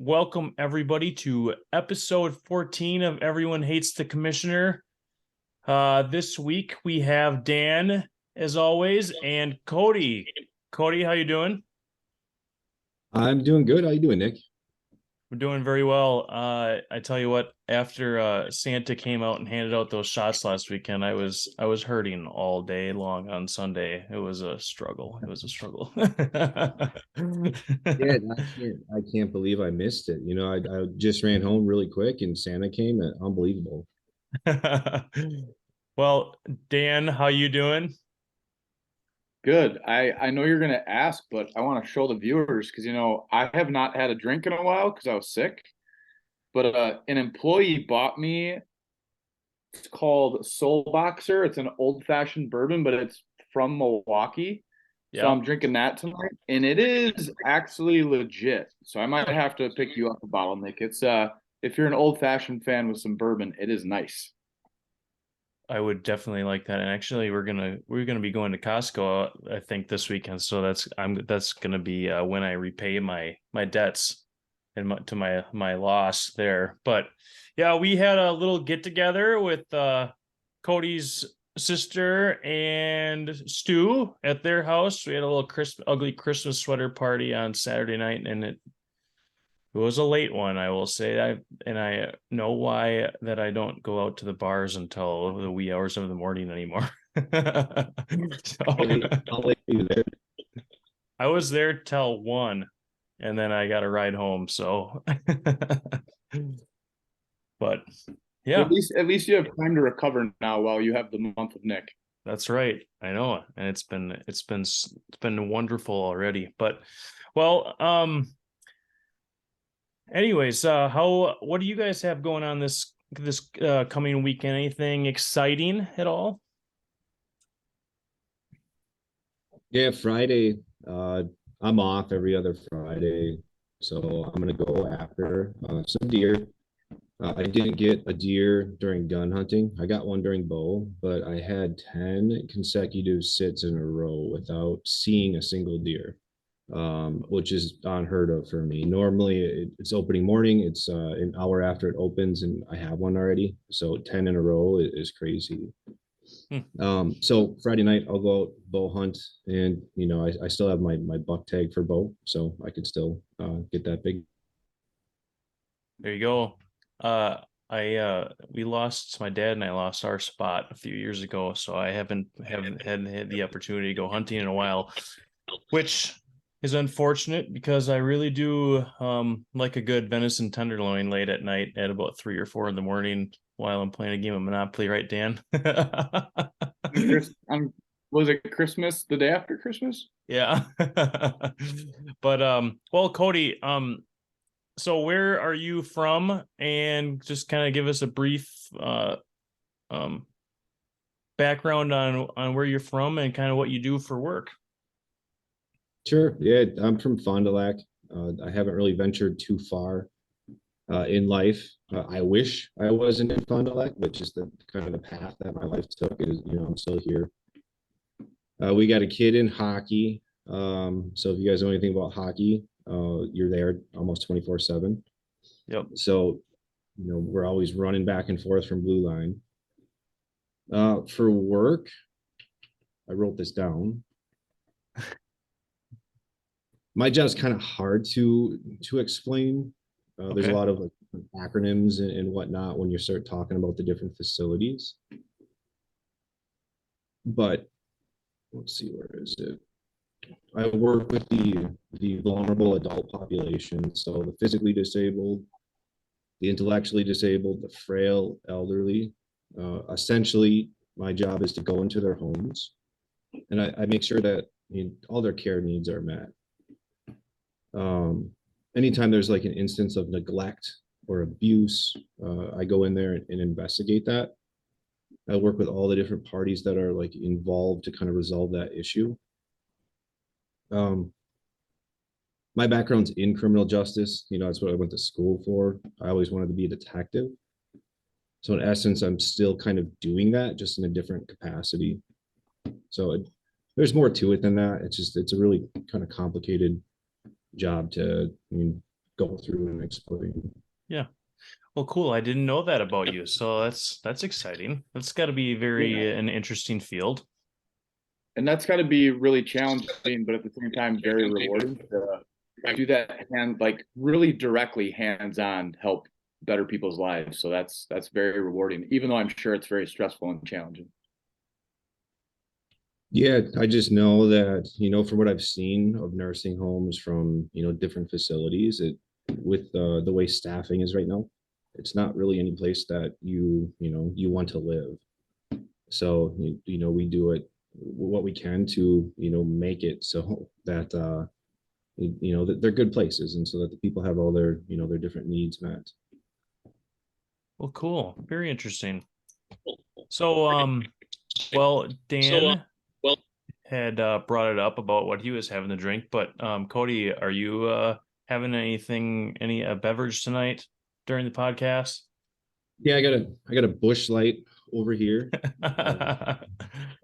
welcome everybody to episode 14 of Everyone Hates the Commissioner. This week we have Dan, as always, and Coty. Coty, how you doing? I'm doing good. How you doing, Nick? We're doing very well. I tell you what, after Santa came out and handed out those shots last weekend, I was hurting all day long on Sunday. It was a struggle. It was a struggle. Yeah, I can't believe I missed it. I just ran home really quick and Santa came. Unbelievable. Well, Dan, how you doing? Good. I know you're going to ask, but I want to show the viewers because I have not had a drink in a while because I was sick. But an employee bought me. It's called Soul Boxer. It's an old-fashioned bourbon, but it's from Milwaukee. So Yeah. I'm drinking that tonight, and it is actually legit. So I might have to pick you up a bottle, Nick. It's if you're an old-fashioned fan with some bourbon, it is nice. I would definitely like that. And actually, we're gonna be going to Costco, I think, this weekend. So that's gonna be when I repay my debts and my loss there. But yeah, we had a little get together with Cody's sister and Stu at their house. We had a little ugly Christmas sweater party on Saturday night, and it was a late one, I will say. I know why that I don't go out to the bars until the wee hours of the morning anymore. So I'll let you there. I was there till 1, and then I got a ride home. So, but yeah, At least you have time to recover now while you have the month of Nick. that's right. I know, and it's been wonderful already. But well, anyways, what do you guys have going on this coming weekend? Anything exciting at all? Yeah, Friday. I'm off every other Friday, so I'm gonna go after some deer. I didn't get a deer during gun hunting. I got one during bow, but I had 10 consecutive sits in a row without seeing a single deer, which is unheard of for me. Normally, it's opening morning. It's an hour after it opens, and I have one already. So 10 in a row is crazy. So Friday night I'll go out bow hunt, and I still have my buck tag for bow, so I could still get that big. There you go. I we lost my dad and I lost our spot a few years ago, so I haven't had the opportunity to go hunting in a while, which is unfortunate because I really do like a good venison tenderloin late at night at about 3 or 4 in the morning while I'm playing a game of Monopoly, right, Dan? Was it Christmas, the day after Christmas? Yeah. But well, Coty, so where are you from? And just kind of give us a brief um background on where you're from and kind of what you do for work. Sure. Yeah, I'm from Fond du Lac. I haven't really ventured too far in life. I wish I wasn't in Fond du Lac, but just the kind of the path that my life took is, I'm still here. We got a kid in hockey. So if you guys know anything about hockey, you're there almost 24/7. Yep. So, we're always running back and forth from blue line. For work, I wrote this down. My job's kind of hard to explain. There's a Okay. lot of like acronyms and whatnot when you start talking about the different facilities. But let's see, where is it? I work with the vulnerable adult population, so the physically disabled, the intellectually disabled, the frail, elderly. Essentially, my job is to go into their homes, and I make sure that all their care needs are met. Anytime there's like an instance of neglect or abuse, I go in there and investigate that. I work with all the different parties that are like involved to kind of resolve that issue. My background's in criminal justice. That's what I went to school for. I always wanted to be a detective. So in essence, I'm still kind of doing that, just in a different capacity. So there's more to it than that. It's a really kind of complicated job to go through and explain. Yeah. Well, cool. I didn't know that about you. So that's exciting. That's got to be very an interesting field. And that's got to be really challenging, but at the same time, very rewarding to do that like really directly hands-on help better people's lives. So that's very rewarding, even though I'm sure it's very stressful and challenging. Yeah, I just know that, from what I've seen of nursing homes from, different facilities, with the way staffing is right now, it's not really any place that you want to live. So, we do it what we can to, make it so that, that they're good places and so that the people have all their different needs met. Well, cool. Very interesting. So, well, Dan had brought it up about what he was having to drink, but Coty, are you having any beverage tonight during the podcast? Yeah, I got a Bush Light over here. I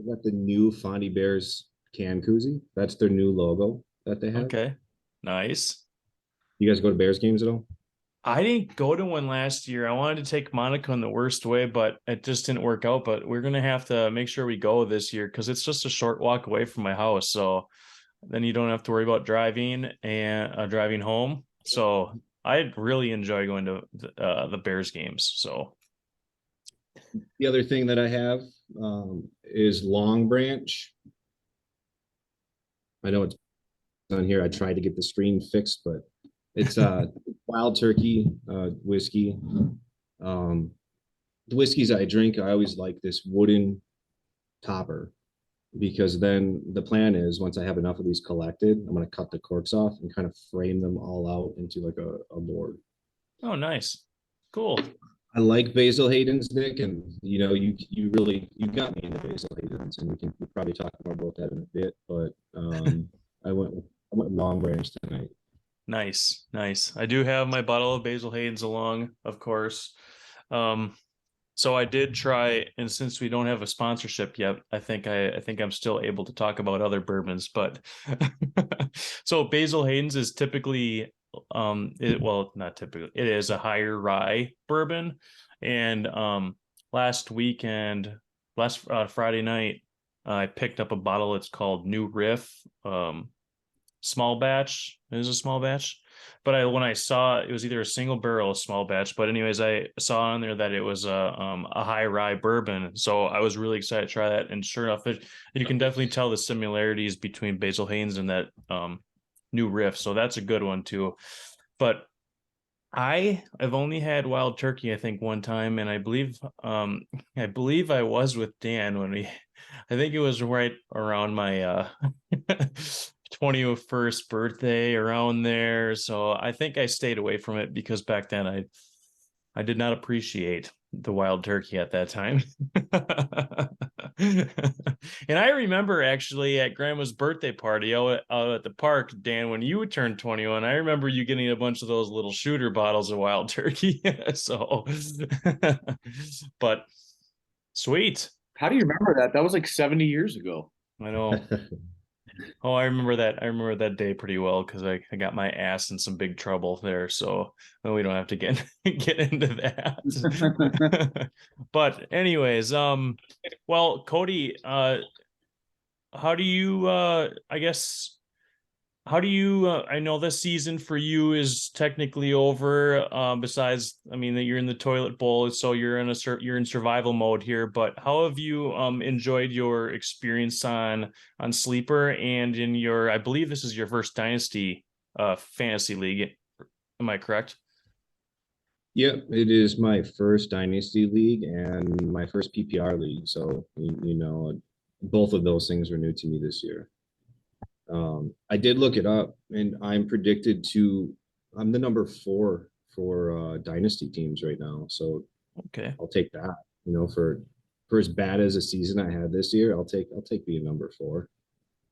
got the new Fondy Bears can koozie. That's their new logo that they have. Okay, nice. You guys go to Bears games at all? I didn't go to one last year. I wanted to take Monica in the worst way, but it just didn't work out. But we're gonna have to make sure we go this year because it's just a short walk away from my house. So then you don't have to worry about driving and driving home. So I really enjoy going to the Bears games. So The other thing that I have is Long Branch. I know it's on here. I tried to get the screen fixed, but it's wild turkey whiskey. The whiskeys I drink, I always like this wooden topper because then the plan is once I have enough of these collected, I'm going to cut the corks off and kind of frame them all out into like a board. oh, nice, cool. I like Basil Hayden's, Nick, and you really got me into Basil Hayden's, and we'll probably talk more about that in a bit. But I went Long Branch tonight. Nice, nice. I do have my bottle of Basil Hayden's along, of course. So I did try, and since we don't have a sponsorship yet, I think I'm still able to talk about other bourbons. But so Basil Hayden's is typically, well, not typically, it is a higher rye bourbon. And last Friday night, I picked up a bottle. It's called New Riff. Small batch. It is a small batch, but when I saw it was either a single barrel or a small batch. But anyways, I saw on there that it was a high rye bourbon, so I was really excited to try that. And sure enough, you can definitely tell the similarities between Basil Haynes and that New Riff. So that's a good one too. But I've only had Wild Turkey, I think, one time, and I believe I was with Dan when I think it was right around my 21st birthday, around there. So I think I stayed away from it because back then I did not appreciate the Wild Turkey at that time. And I remember actually at Grandma's birthday party out at the park, Dan, when you turned 21, I remember you getting a bunch of those little shooter bottles of Wild Turkey. So, but sweet. How do you remember that? That was like 70 years ago. I know. Oh, I remember that. I remember that day pretty well because I got my ass in some big trouble there. So we don't have to get into that. But anyways, well, Coty, how do you I guess how do you I know this season for you is technically over, besides, I mean, that you're in the toilet bowl, so you're in survival mode here, but how have you enjoyed your experience on Sleeper and in your, I believe this is your first Dynasty fantasy league, am I correct? Yep, it is my first Dynasty League and my first PPR league. So, both of those things were new to me this year. I did look it up, and I'm the number 4 for Dynasty teams right now. So Okay. I'll take that. For as bad as a season I had this year, I'll take being number 4.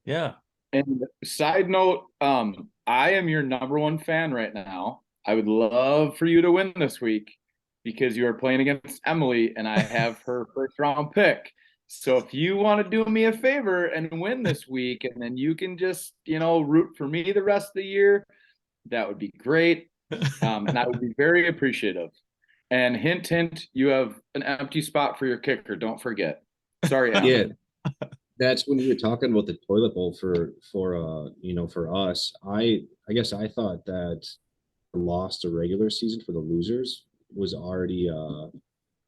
Yeah. And side note, I am your number 1 fan right now. I would love for you to win this week because you are playing against Emily and I have her first round pick. So if you want to do me a favor and win this week, and then you can just, root for me the rest of the year, that would be great. And I would be very appreciative. And hint, hint, you have an empty spot for your kicker. Don't forget. Sorry, Em. Yeah, that's when you were talking about the toilet bowl for us. I guess I thought that the loss to regular season for the losers was already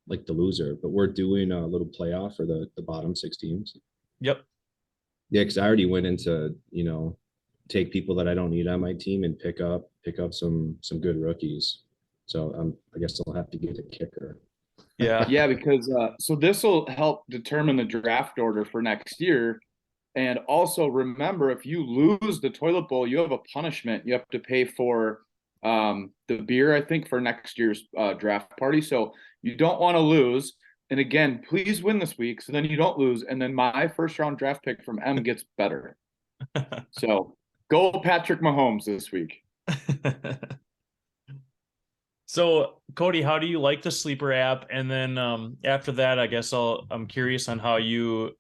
like the loser, but we're doing a little playoff for the bottom six teams. Yep. Yeah, because I already went into, take people that I don't need on my team and pick up some good rookies. So I guess I'll have to get a kicker. Yeah. Yeah, because so this will help determine the draft order for next year. And also remember, if you lose the toilet bowl, you have a punishment. You have to pay for the beer, I think, for next year's draft party. So you don't want to lose. And again, please win this week so then you don't lose. And then my first round draft pick from M gets better. So go Patrick Mahomes this week. So, Cody, how do you like the sleeper app? And then after that, I guess I'm curious on how do you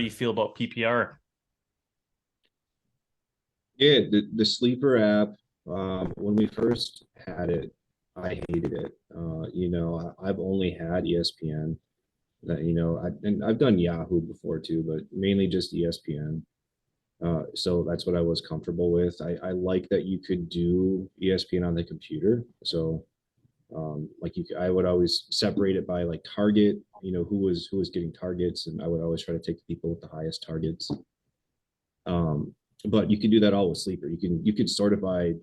feel about PPR? Yeah, the sleeper app, when we first had it, I hated it. I've only had ESPN that, and I've done Yahoo before too, but mainly just ESPN. So that's what I was comfortable with. I like that you could do ESPN on the computer. So I would always separate it by like target, who was getting targets, and I would always try to take the people with the highest targets. But you can do that all with sleeper. You could sort it by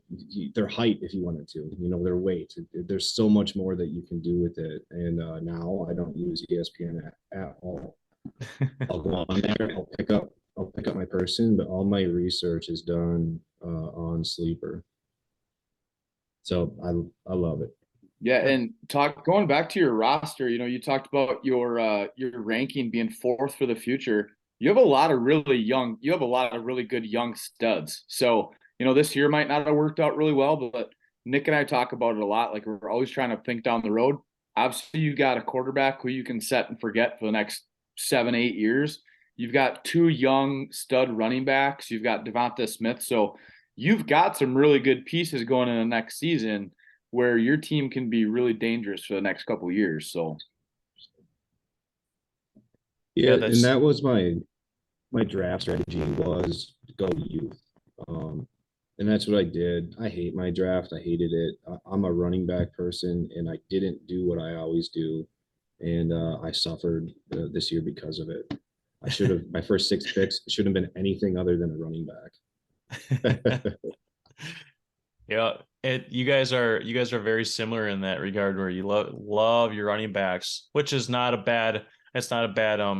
their height if you wanted to, their weight. There's so much more that you can do with it. And now I don't use ESPN at all. I'll go on there. I'll pick up my person, but all my research is done on sleeper. So I love it. Yeah, and going back to your roster, you talked about your ranking being fourth for the future. You have a lot of really good young studs. So, this year might not have worked out really well, but Nick and I talk about it a lot. Like we're always trying to think down the road. Obviously, you got a quarterback who you can set and forget for the next 7-8 years. You've got two young stud running backs. You've got Devonta Smith. So you've got some really good pieces going in the next season where your team can be really dangerous for the next couple of years. So Yeah, and that was my draft strategy was go youth. And that's what I did. I hate my draft. I hated it. I'm a running back person, and I didn't do what I always do, and I suffered this year because of it. I should have my first 6 picks should have been anything other than a running back. Yeah, you guys are very similar in that regard, where you love your running backs, which is not a bad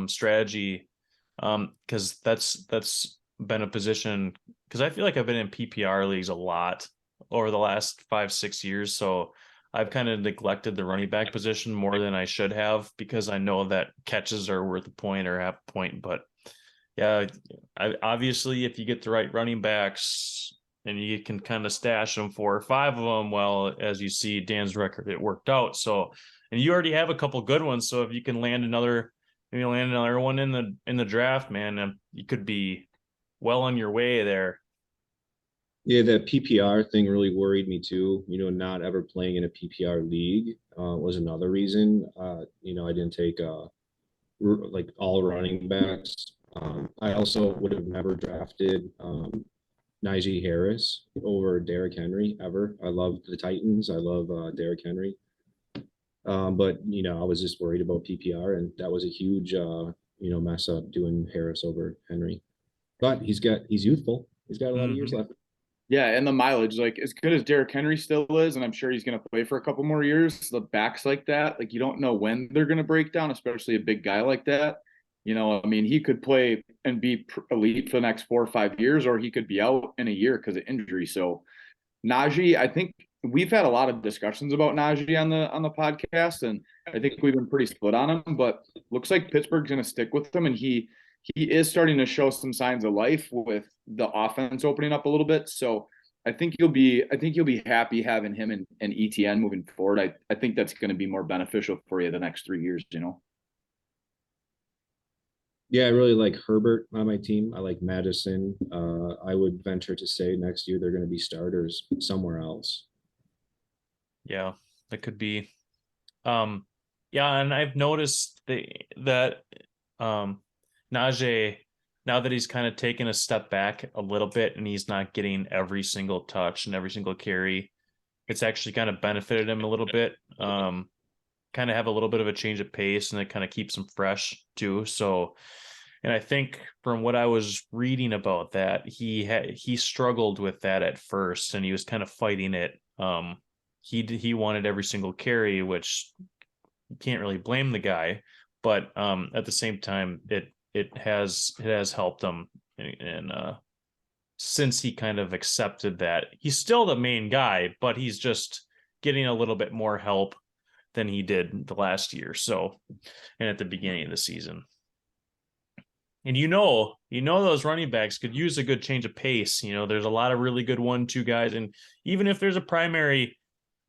strategy, because that's been a position, because I feel like I've been in PPR leagues a lot over the last 5-6 years, so I've kind of neglected the running back position more than I should have, because I know that catches are worth a point or half a point. But yeah, obviously if you get the right running backs and you can kind of stash them 4 or 5 of them, well, as you see Dan's record, it worked out. So, and you already have a couple good ones, so if you can land another one in the draft, man, you could be well on your way there. Yeah, that PPR thing really worried me too. Not ever playing in a PPR league was another reason. I didn't take like all running backs. I also would have never drafted Najee Harris over Derrick Henry ever. I love the Titans. I love Derrick Henry. But I was just worried about PPR, and that was a huge mess up doing Harris over Henry. But he's youthful. He's got a lot of years left. Yeah, and the mileage, like as good as Derrick Henry still is, and I'm sure he's going to play for a couple more years, the backs like that, like you don't know when they're going to break down, especially a big guy like that. I mean, he could play and be elite for the next 4 or 5 years, or he could be out in a year because of injury. So Najee, I think we've had a lot of discussions about Najee on the podcast, and I think we've been pretty split on him, but looks like Pittsburgh's going to stick with him, and he is starting to show some signs of life with the offense opening up a little bit. So I think you'll be happy having him and ETN moving forward. I think that's going to be more beneficial for you the next 3 years, Yeah, I really like Herbert on my team. I like Madison. I would venture to say next year they're going to be starters somewhere else. Yeah, that could be. Yeah, and I've noticed that Najee, now that he's kind of taken a step back a little bit and he's not getting every single touch and every single carry, it's actually kind of benefited him a little bit. Kind of have a little bit of a change of pace, and it kind of keeps him fresh too. So, and I think from what I was reading about that, he struggled with that at first, and he was kind of fighting it. He wanted every single carry, which you can't really blame the guy, but at the same time, it has helped him, and since he kind of accepted that, he's still the main guy, but he's just getting a little bit more help than he did the last year. So, and at the beginning of the season. And those running backs could use a good change of pace. There's a lot of really good 1-2 guys, and even if there's a primary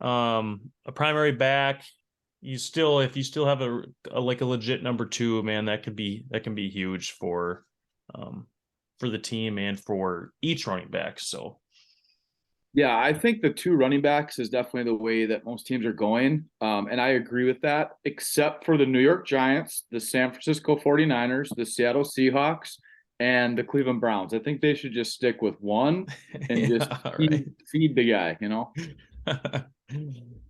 back, if you still have a like a legit number 2, man, that can be huge for the team and for each running back. So Yeah, I think the 2 running backs is definitely the way that most teams are going. And I agree with that, except for the New York Giants, the San Francisco 49ers, the Seattle Seahawks, and the Cleveland Browns. I think they should just stick with one and just feed the guy,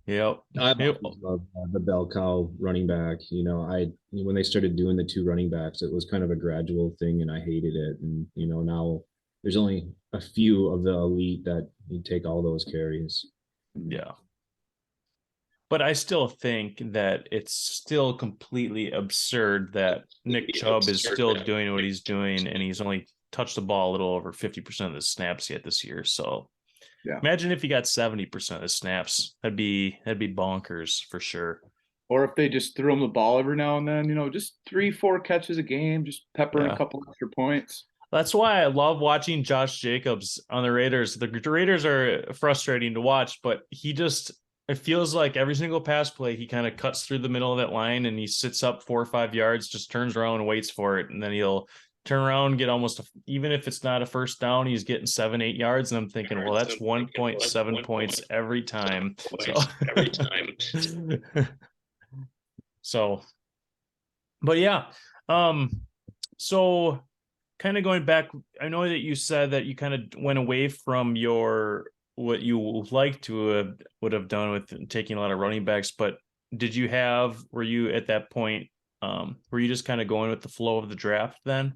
Yep. I love the bell cow running back. When they started doing the 2 running backs, it was kind of a gradual thing, and I hated it. And now there's only a few of the elite that you take all those carries. Yeah. But I still think that it's still completely absurd that Nick Chubb is still doing what he's doing, and he's only touched the ball a little over 50% of the snaps yet this year. So yeah. Imagine if he got 70% of the snaps. That'd be bonkers for sure. Or if they just threw him the ball every now and then, just 3-4 catches a game, just peppering a couple extra points. That's why I love watching Josh Jacobs on the Raiders. The Raiders are frustrating to watch, but it feels like every single pass play, he kind of cuts through the middle of that line and he sits up 4 or 5 yards, just turns around and waits for it. And then he'll turn around and get even if it's not a first down, he's getting 7-8 yards. And I'm thinking, well, that's 1.7 points every time. So, but yeah. So kind of going back, I know that you said that you kind of went away from what you like to would have done with taking a lot of running backs, but were you at that point, were you just kind of going with the flow of the draft then?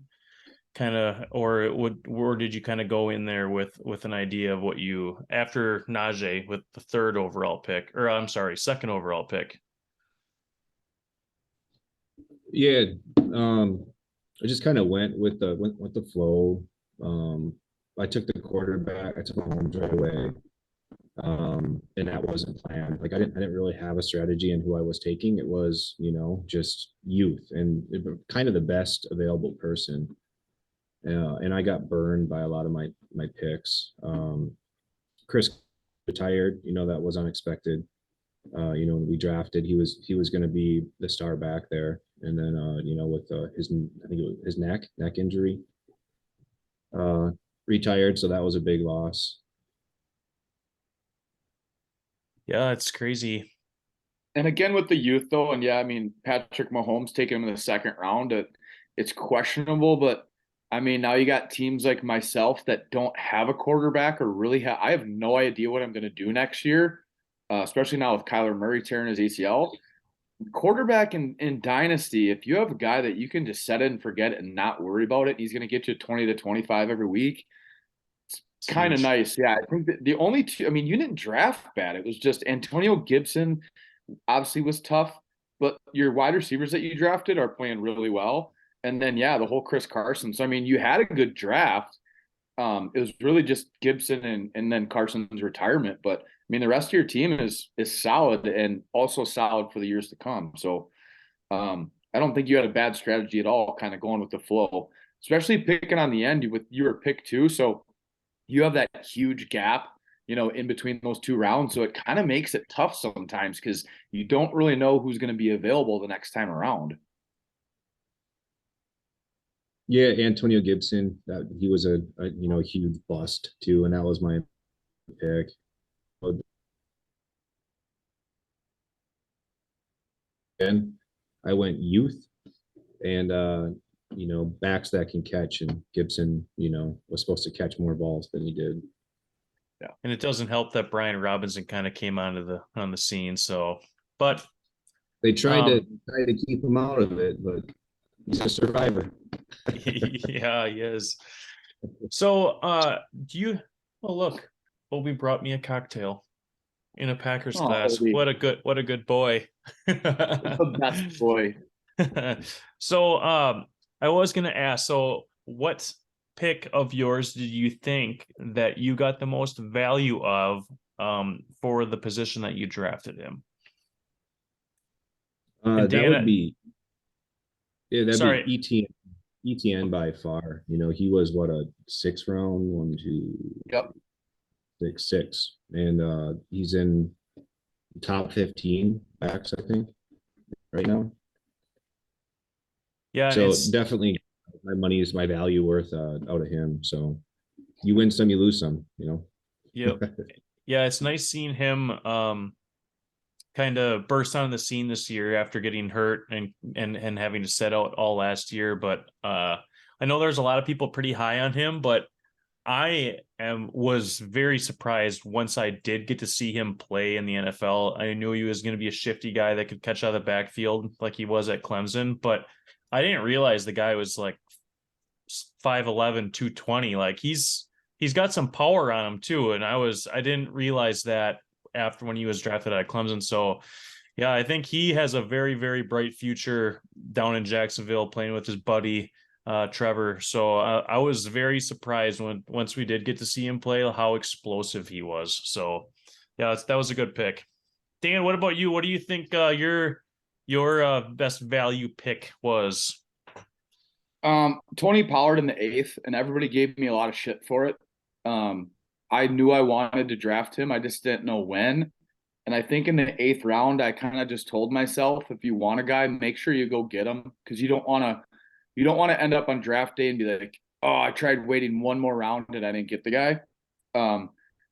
Or did you kind of go in there with an idea of what you, after Najee with the second overall pick? Yeah, I just kind of went with the flow. I took the quarterback. I took Mahomes right away, and that wasn't planned. Like I didn't really have a strategy in who I was taking. It was just youth and kind of the best available person. And I got burned by a lot of my picks. Chris retired. That was unexpected. When we drafted, he was going to be the star back there, and then with his, I think it was his neck injury, retired. So that was a big loss. Yeah, it's crazy. And again with the youth though, and yeah, I mean Patrick Mahomes taking him in the second round, it's questionable, but I mean now you got teams like myself that don't have a quarterback or really I have no idea what I'm going to do next year, especially now with Kyler Murray tearing his ACL. Quarterback in Dynasty, if you have a guy that you can just set it and forget it and not worry about it, he's going to get you 20 to 25 every week. It's kind of nice. Yeah, I think that the only two, I mean, you didn't draft bad. It was just Antonio Gibson obviously was tough, but your wide receivers that you drafted are playing really well. And then, yeah, the whole Chris Carson. So, I mean, you had a good draft. It was really just Gibson and then Carson's retirement. But I mean, the rest of your team is solid and also solid for the years to come. So I don't think you had a bad strategy at all, kind of going with the flow, especially picking on the end with you were pick 2. So you have that huge gap, in between those 2 rounds. So it kind of makes it tough sometimes because you don't really know who's going to be available the next time around. Yeah, Antonio Gibson, that he was a huge bust too, and that was my pick. again, I went youth and backs that can catch, and Gibson, was supposed to catch more balls than he did. Yeah. And it doesn't help that Brian Robinson kind of came on the scene. So, but they tried to keep him out of it, but he's a survivor. Yeah, he is. So, look, Obi brought me a cocktail in a Packers glass. Obi. What a good boy. The best boy. So, I was going to ask, so what pick of yours did you think that you got the most value of, for the position that you drafted him? That would be, that'd sorry. be ETN by far. He was what, a 6th round, 1, 2, Yep. 6, and he's in top 15 backs, I think, right now. Yeah. So definitely, my value worth out of him. So you win some, you lose some. Yep. Yeah, it's nice seeing him kind of burst on the scene this year after getting hurt and having to set out all last year. But I know there's a lot of people pretty high on him, but I was very surprised once I did get to see him play in the NFL. I knew he was going to be a shifty guy that could catch out of the backfield like he was at Clemson, but I didn't realize the guy was like 5'11", 220. Like he's got some power on him too. And I didn't realize that after when he was drafted out of Clemson. So yeah, I think he has a very, very bright future down in Jacksonville playing with his buddy Trevor. So I was very surprised once we did get to see him play how explosive he was. So yeah, that was a good pick. Dan, what about you? What do you think your best value pick was? Tony Pollard in the 8th, and everybody gave me a lot of shit for it. I knew I wanted to draft him. I just didn't know when. And I think in the 8th round, I kind of just told myself, if you want a guy, make sure you go get him, because you don't want to end up on draft day and be like, oh, I tried waiting one more round and I didn't get the guy.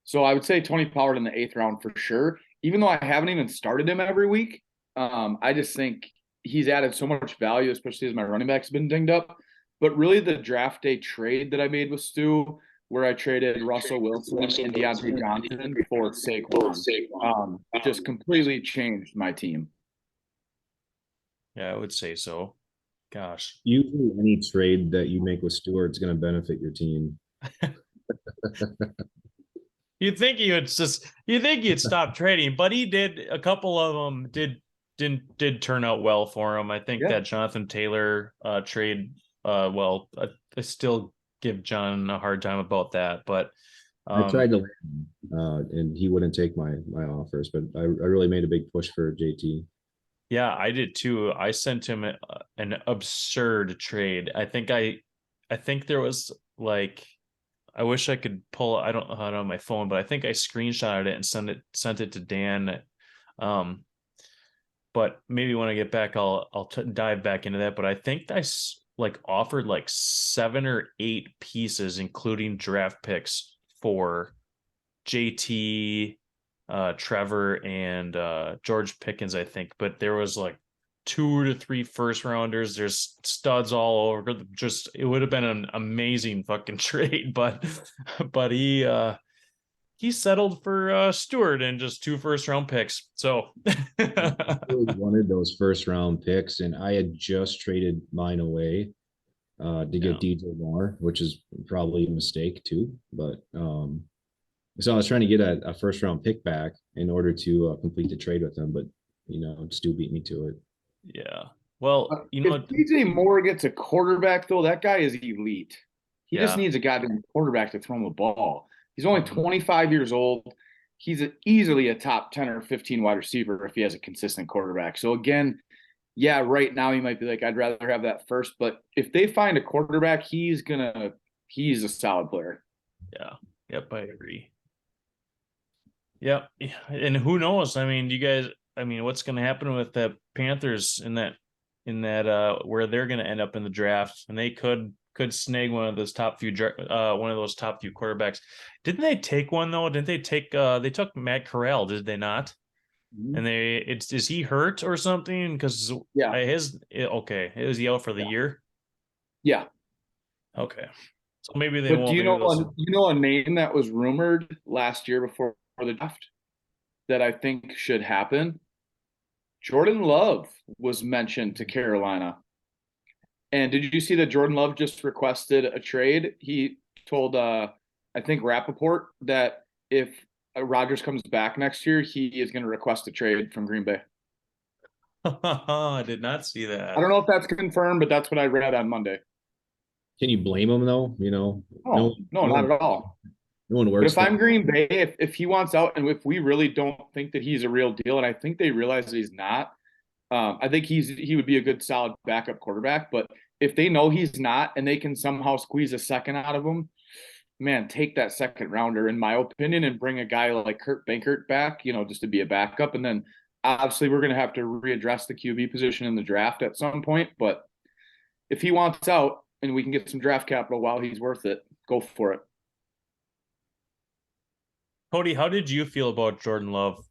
So I would say Tony Pollard in the 8th round for sure. Even though I haven't even started him every week, I just think he's added so much value, especially as my running back's been dinged up. But really, the draft day trade that I made with Stu, where I traded Russell Wilson and Deontay Johnson for Saquon, just completely changed my team. Yeah, I would say so. Gosh. Usually any trade that you make with Stewart is going to benefit your team. You'd think he'd stop trading, but he did. A couple of them did turn out well for him. I think that Jonathan Taylor trade, well, I still give John a hard time about that, but I tried to and he wouldn't take my offers, but I really made a big push for JT. Yeah, I did too. I sent him an absurd trade. I think there was like, I wish I could pull. I don't have it on my phone, but I think I screenshotted it and sent it to Dan. But maybe when I get back, I'll dive back into that. But I think I offered like 7 or 8 pieces, including draft picks for JT, Trevor, and George Pickens, I think. But there was like 2 to 3 first rounders. There's studs all over. Just, it would have been an amazing fucking trade, but he settled for Stewart and just 2 first round picks. So I really wanted those first round picks, and I had just traded mine away to get DJ Moore, which is probably a mistake too. But so I was trying to get a first round pick back in order to complete the trade with him, but Stu beat me to it. Yeah. Well, if DJ Moore gets a quarterback, though, that guy is elite. He just needs a goddamn quarterback to throw him the ball. He's only 25 years old. He's easily a top 10 or 15 wide receiver if he has a consistent quarterback. So again, yeah, right now you might be like, I'd rather have that first. But if they find a quarterback, he's a solid player. Yeah. Yep, I agree. Yep. And who knows? I mean, what's going to happen with the Panthers in that where they're going to end up in the draft, and they could snag one of those top few quarterbacks. Didn't they take one though? Didn't they take they took Matt Corral, did they not? Mhm. and is he hurt or something? Because Yeah. okay, is he out for the Yeah. year? Yeah. Okay, so maybe they But do won't. you Maybe know they'll. a name that was rumored last year before the draft that I think should happen? Jordan Love was mentioned to Carolina. And did you see that Jordan Love just requested a trade? He told I think Rappaport that if Rodgers comes back next year, he is going to request a trade from Green Bay. I did not see I that. don't know if that's confirmed, but that's what I read on Monday. Can you blame him though? You know, Oh, no, no not one, at all. no one But works if there. I'm Green Bay, if he wants out and if we really don't think that he's a real deal, and I think they realize that he's not, I think he would be a good solid backup quarterback. But if they know he's not and they can somehow squeeze a second out of him, man, take that second rounder, in my opinion, and bring a guy like Kurt Bankert back, just to be a backup. And then obviously we're going to have to readdress the QB position in the draft at some point. But if he wants out and we can get some draft capital while he's worth it, go for it. Cody, how did you feel about Jordan Love?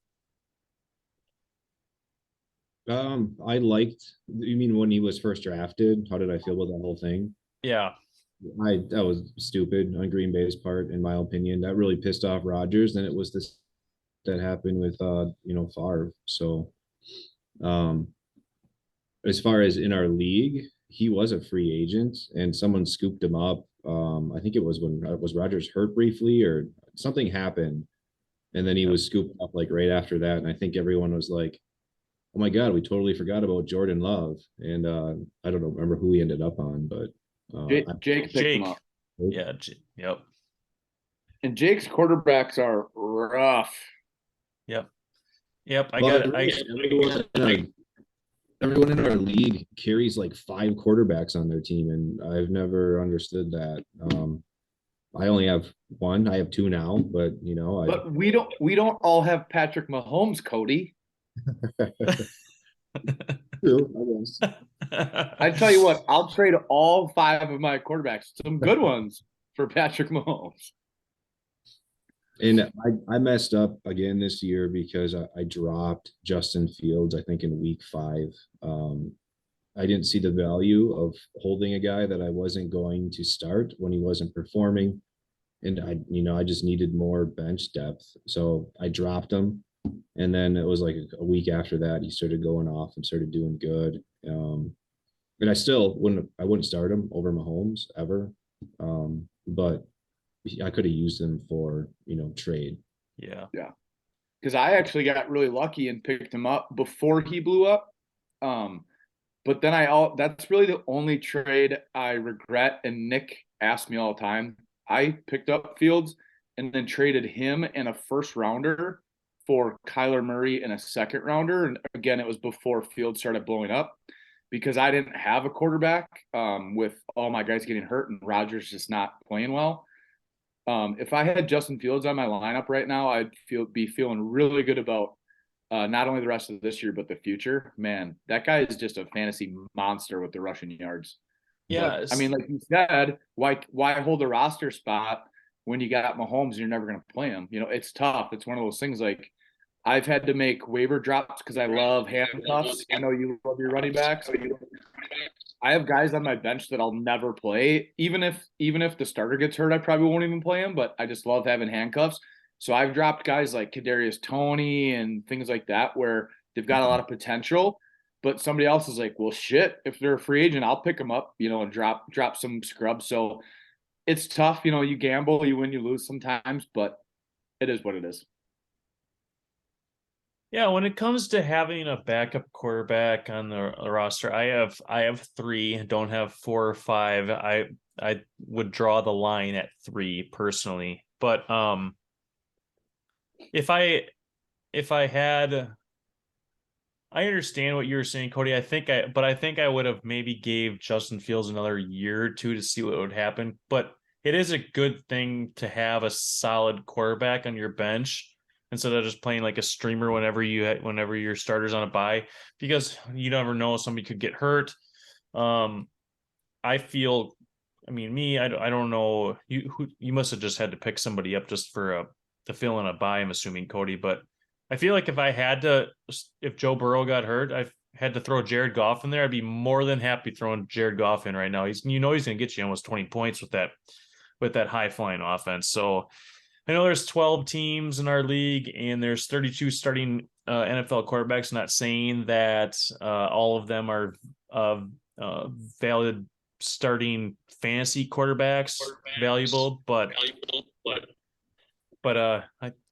I liked. You mean when he was first drafted? How did I feel about that whole thing? Yeah, That was stupid on Green Bay's part, in my opinion. That really pissed off Rodgers. And it was this that happened with Favre. So um as far as in our league, he was a free agent and someone scooped him up. I think it was when was Rodgers hurt briefly or something happened, and then he yep. was scooped up like right after that. And I think everyone was like, "Oh my God, we totally forgot about Jordan Love." And I don't know, remember who he ended up on, but Jake picked him Jake. up. Yeah, yep, And Jake's quarterbacks are rough. yep, yep. I got but it. everyone in our league carries like 5 quarterbacks on their team, and I've never understood that. I only have one. I have two now, but But we don't all have Patrick Mahomes, Cody. true, I guess. I tell you what, I'll trade all 5 of my quarterbacks, some good ones, for Patrick Mahomes. And I messed up again this year because I dropped Justin Fields, I think in week 5. I didn't see the value of holding a guy that I wasn't going to start when he wasn't performing. And I just needed more bench depth. So I dropped him. And then it was like a week after that, he started going off and started doing good. And I wouldn't start him over Mahomes ever. But I could have used him for, trade. Yeah. Yeah. Because I actually got really lucky and picked him up before he blew up. But then that's really the only trade I regret. And Nick asked me all the time. I picked up Fields and then traded him and a first rounder for Kyler Murray and a second rounder. And again, it was before Fields started blowing up because I didn't have a quarterback with all my guys getting hurt and Rodgers just not playing well. If I had Justin Fields on my lineup right now, I'd be feeling really good about not only the rest of this year but the future. Man, that guy is just a fantasy monster with the rushing yards. Yeah. But I mean, like you said, why hold a roster spot when you got Mahomes and you're never going to play him? It's tough. It's one of those things. Like I've had to make waiver drops because I love handcuffs. I know you love your running backs. I have guys on my bench that I'll never play. Even if the starter gets hurt, I probably won't even play him. But I just love having handcuffs. So I've dropped guys like Kadarius Toney and things like that where they've got a lot of potential. But somebody else is like, well, shit. If they're a free agent, I'll pick them up, and drop some scrubs. So it's tough. You gamble, you win, you lose sometimes, but it is what it is. Yeah, when it comes to having a backup quarterback on the roster, I have 3, don't have 4 or 5. I would draw the line at 3 personally. But if I had, I understand what you were saying, Cody. I think I would have maybe gave Justin Fields another year or 2 to see what would happen. But it is a good thing to have a solid quarterback on your bench instead of just playing like a streamer whenever your starter's on a bye, because you never know, somebody could get hurt. I feel, I mean, I don't know, you must have just had to pick somebody up just for to fill in a bye, I'm assuming, Cody, but I feel like if Joe Burrow got hurt, I had to throw Jared Goff in there. I'd be more than happy throwing Jared Goff in right now. He's going to get you almost 20 points with that high flying offense. So I know there's 12 teams in our league and there's 32 starting NFL quarterbacks. Not saying that all of them are valid starting fantasy quarterbacks, valuable, but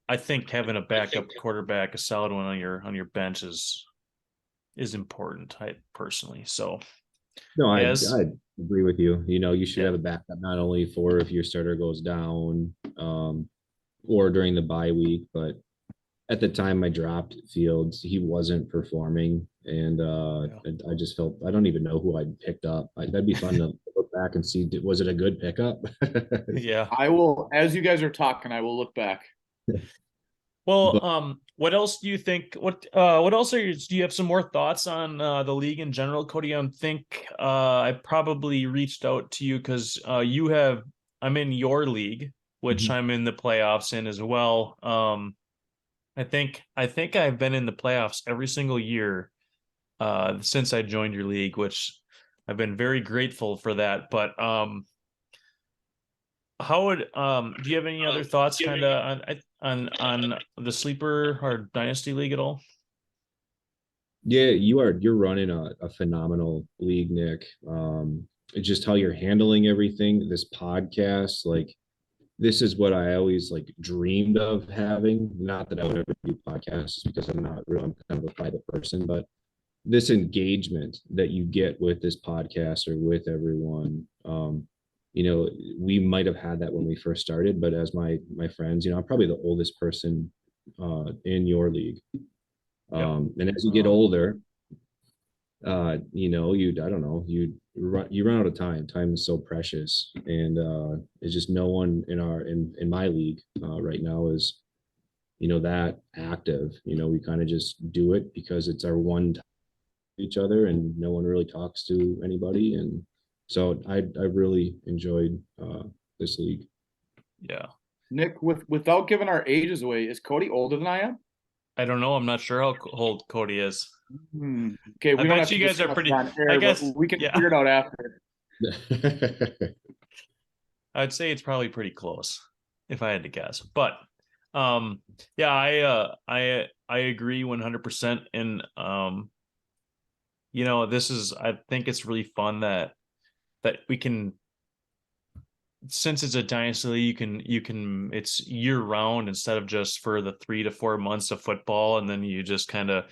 I think having a backup quarterback, a solid one on your bench is important. I personally so. No, As I agree with you. You should yeah, have a backup not only for if your starter goes down, or during the bye week, but at the time I dropped Fields, he wasn't performing, and yeah. I just felt I don't even know who I'd picked up. That'd be fun to look back and see was it a good pickup? Yeah. I will, as you guys are talking, I will look back. Well, But what else do you think? What else do you have some more thoughts on the league in general, Cody? I think I probably reached out to you because I'm in your league, which Mhm. I'm in the playoffs in as well. I think I've been in the playoffs every single year since I joined your league, which I've been very grateful for that. But how would do you have any other thoughts kind of on the sleeper or dynasty league at all? Yeah, you're running a phenomenal league, Nick. It's just how you're handling everything. This podcast, like this is what I always like dreamed of having. Not that I would ever do podcasts because I'm kind of a private person, but this engagement that you get with this podcast or with everyone, we might have had that when we first started, but as my friends, I'm probably the oldest person in your league. Yep. And as you get older, I don't know, you run out of time. Time is so precious, and it's just no one in my league right now is that active. We kind of just do it because it's our one time each other, and no one really talks to anybody. And so I really enjoyed this league. Yeah. Nick, without giving our ages away, is Cody older than I am? I don't know. I'm not sure how old Cody is. Okay, I we don't bet have you to guys are discuss it pretty, on I air, but guess, we can yeah. figure it out after. I'd say it's probably pretty close if I had to guess. But yeah, I agree 100%. And I think it's really fun that we can, since it's a dynasty league, it's year round instead of just for the 3 to 4 months of football, and then you just kind of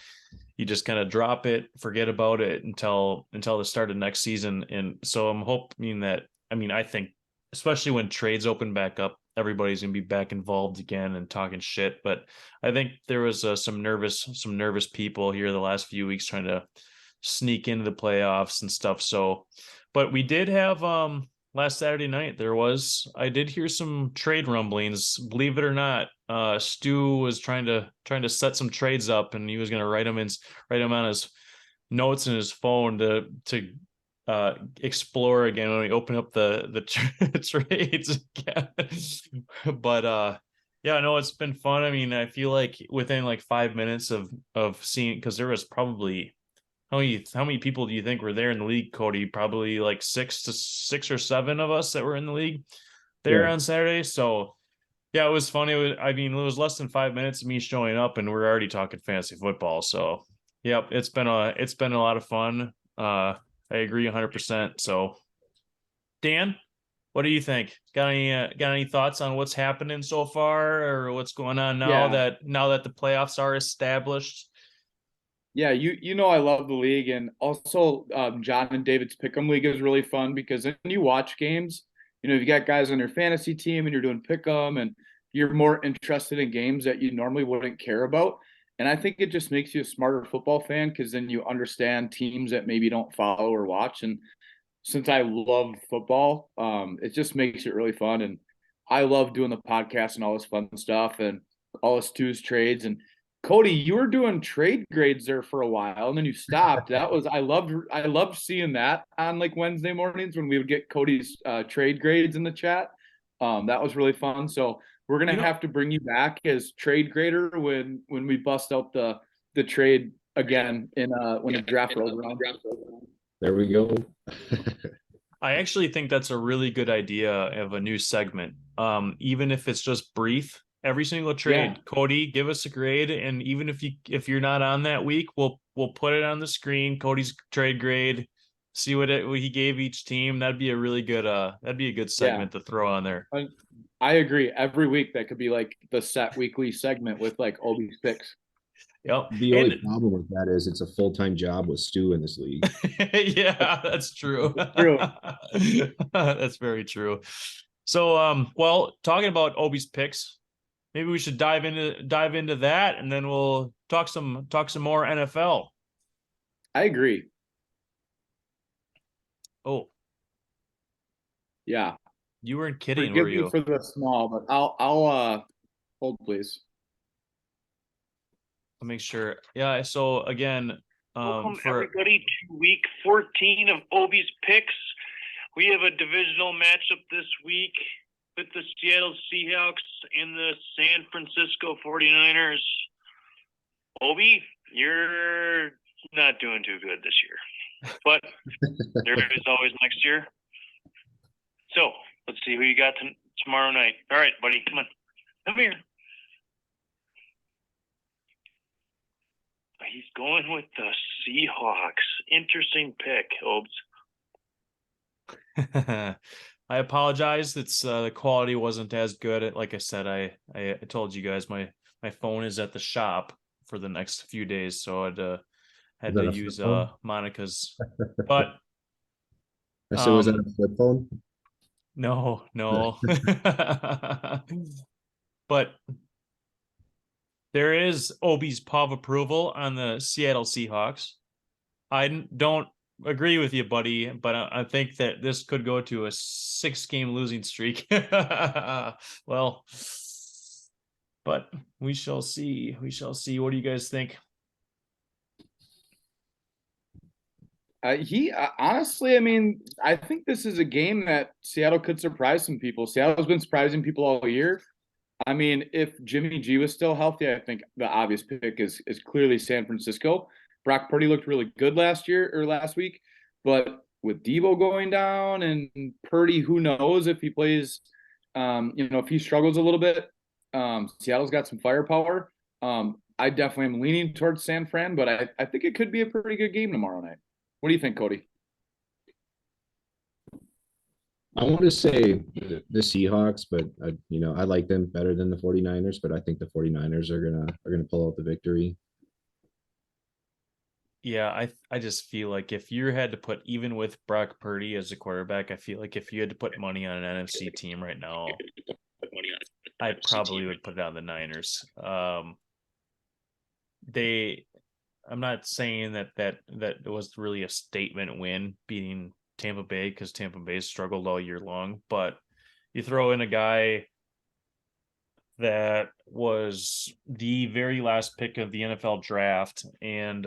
drop it, forget about it until the start of next season. And so I'm hoping that, I think especially when trades open back up, everybody's gonna be back involved again and talking shit. But I think there was some nervous people here the last few weeks trying to sneak into the playoffs and stuff. So, but we did have last Saturday night, I did hear some trade rumblings. Believe it or not, Stu was trying to set some trades up, and he was going to write them on his notes in his phone to explore again when we open up the trades again. But yeah, no, it's been fun. I feel like within like 5 minutes of seeing, because there was probably how many people do you think were there in the league, Cody? Probably like six or seven of us that were in the league there Yeah. on Saturday. So yeah, it was funny. It was less than 5 minutes of me showing up, and we're already talking fantasy football. So yep, it's been a lot of fun. I agree 100%. So Dan, what do you think? Got any thoughts on what's happening so far, or what's going on Yeah, now that the playoffs are established? yeah, you know I love the league, and also John and David's Pick'em League is really fun because when you watch games, you got guys on your fantasy team and you're doing Pick'em, and you're more interested in games that you normally wouldn't care about. And I think it just makes you a smarter football fan because then you understand teams that maybe don't follow or watch. And since I love football, it just makes it really fun. And I love doing the podcast and all this fun stuff and all this Stu's trades. And Cody, you were doing trade grades there for a while and then you stopped. I loved seeing that on like Wednesday mornings when we would get Cody's trade grades in the chat. That was really fun. So We're gonna You know, have to bring you back as trade grader when we bust out the trade again in when the draft rolls around. There we go. I actually think that's a really good idea of a new segment. Even if it's just brief, every single trade, Yeah. Cody, give us a grade, and even if you're not on that week, we'll put it on the screen. Cody's trade grade, see what he gave each team. That'd be a really good Yeah. segment to throw on there. I agree. Every week that could be like the set weekly segment with like Obi's picks. Yep, The and only problem with that is it's a full-time job with Stu in this league. yeah, that's true. True. That's very true. So, well, talking about Obi's picks, maybe we should dive into that, and then we'll talk some more NFL. I agree. Oh, Yeah. you weren't kidding, were Forgive me you? for the small, but I'll hold please. I'll make sure. Yeah. So again, Welcome for everybody to week 14 of Obi's Picks. We have a divisional matchup this week with the Seattle Seahawks and the San Francisco 49ers. Obi, you're not doing too good this year, but there is always next year. So let's see who you got tomorrow night. All right, buddy, come on. Come here. He's going with the Seahawks. Interesting pick, Obes. I apologize. It's the quality wasn't as good. Like I said, I told you guys my phone is at the shop for the next few days, so I'd had Is that to a flip use phone? Monica's. But I said, was that a flip phone? no. But there is Obi's paw of approval on the Seattle Seahawks. I don't agree with you, buddy, but I think that this could go to a 6-game losing streak. Well, but we shall see. We shall see. What do you guys think? Honestly, I mean, I think this is a game that Seattle could surprise some people. Seattle's been surprising people all year. I mean, if Jimmy G was still healthy, I think the obvious pick is clearly San Francisco. Brock Purdy looked really good last week, but with Debo going down and Purdy, who knows if he plays, if he struggles a little bit. Seattle's got some firepower. I definitely am leaning towards San Fran, but I think it could be a pretty good game tomorrow night. What do you think, Cody? I want to say the Seahawks, but I like them better than the 49ers, but I think the 49ers are gonna pull out the victory. Yeah, I just feel like if you had to put, even with Brock Purdy as a quarterback, I feel like if you had to put money on an NFC team right now, I probably would put it on the Niners. I'm not saying that was really a statement win beating Tampa Bay, because Tampa Bay struggled all year long, but you throw in a guy that was the very last pick of the NFL draft and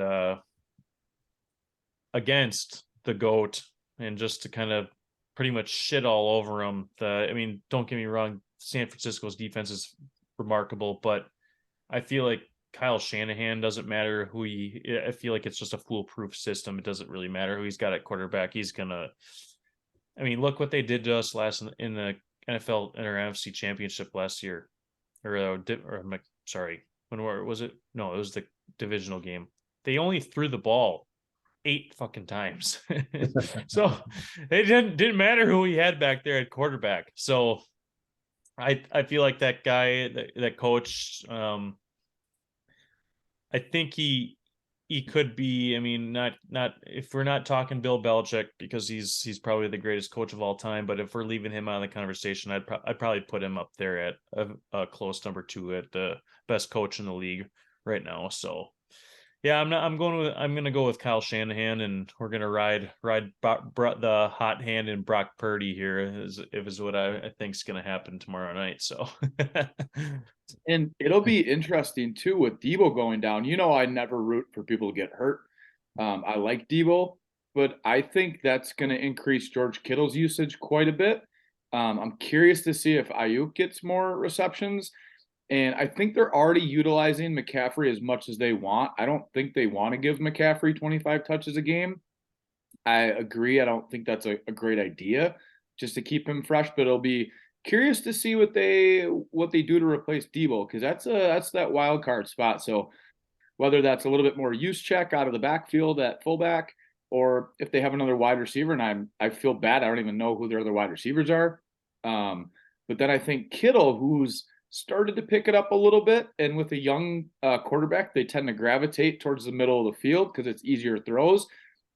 against the GOAT, and just to kind of pretty much shit all over him. I mean, don't get me wrong, San Francisco's defense is remarkable, but I feel like Kyle Shanahan doesn't matter who I feel like it's just a foolproof system. It doesn't really matter who he's got at quarterback. I mean, look what they did to us in the NFL or NFC Championship last year, sorry, was it? No, it was the divisional game. They only threw the ball 8 fucking times, so it didn't matter who he had back there at quarterback. So I feel like that guy, that coach, I think he could be. I mean, not if we're not talking Bill Belichick, because he's probably the greatest coach of all time. But if we're leaving him out of the conversation, I'd probably put him up there at a close number 2 at the best coach in the league right now. So yeah, I'm gonna go with Kyle Shanahan, and we're gonna ride the hot hand in Brock Purdy here is what I think is gonna happen tomorrow night. So And it'll be interesting too with Debo going down. I never root for people to get hurt. I like Debo, but I think that's going to increase George Kittle's usage quite a bit. I'm curious to see if Ayuk gets more receptions. And I think they're already utilizing McCaffrey as much as they want. I don't think they want to give McCaffrey 25 touches a game. I agree. I don't think that's a great idea just to keep him fresh, but it'll be curious to see what they do to replace Debo, because that's that wild card spot. So whether that's a little bit more use check out of the backfield at fullback, or if they have another wide receiver, and I feel bad, I don't even know who their other wide receivers are. But then I think Kittle, who's started to pick it up a little bit, and with a young quarterback, they tend to gravitate towards the middle of the field because it's easier throws.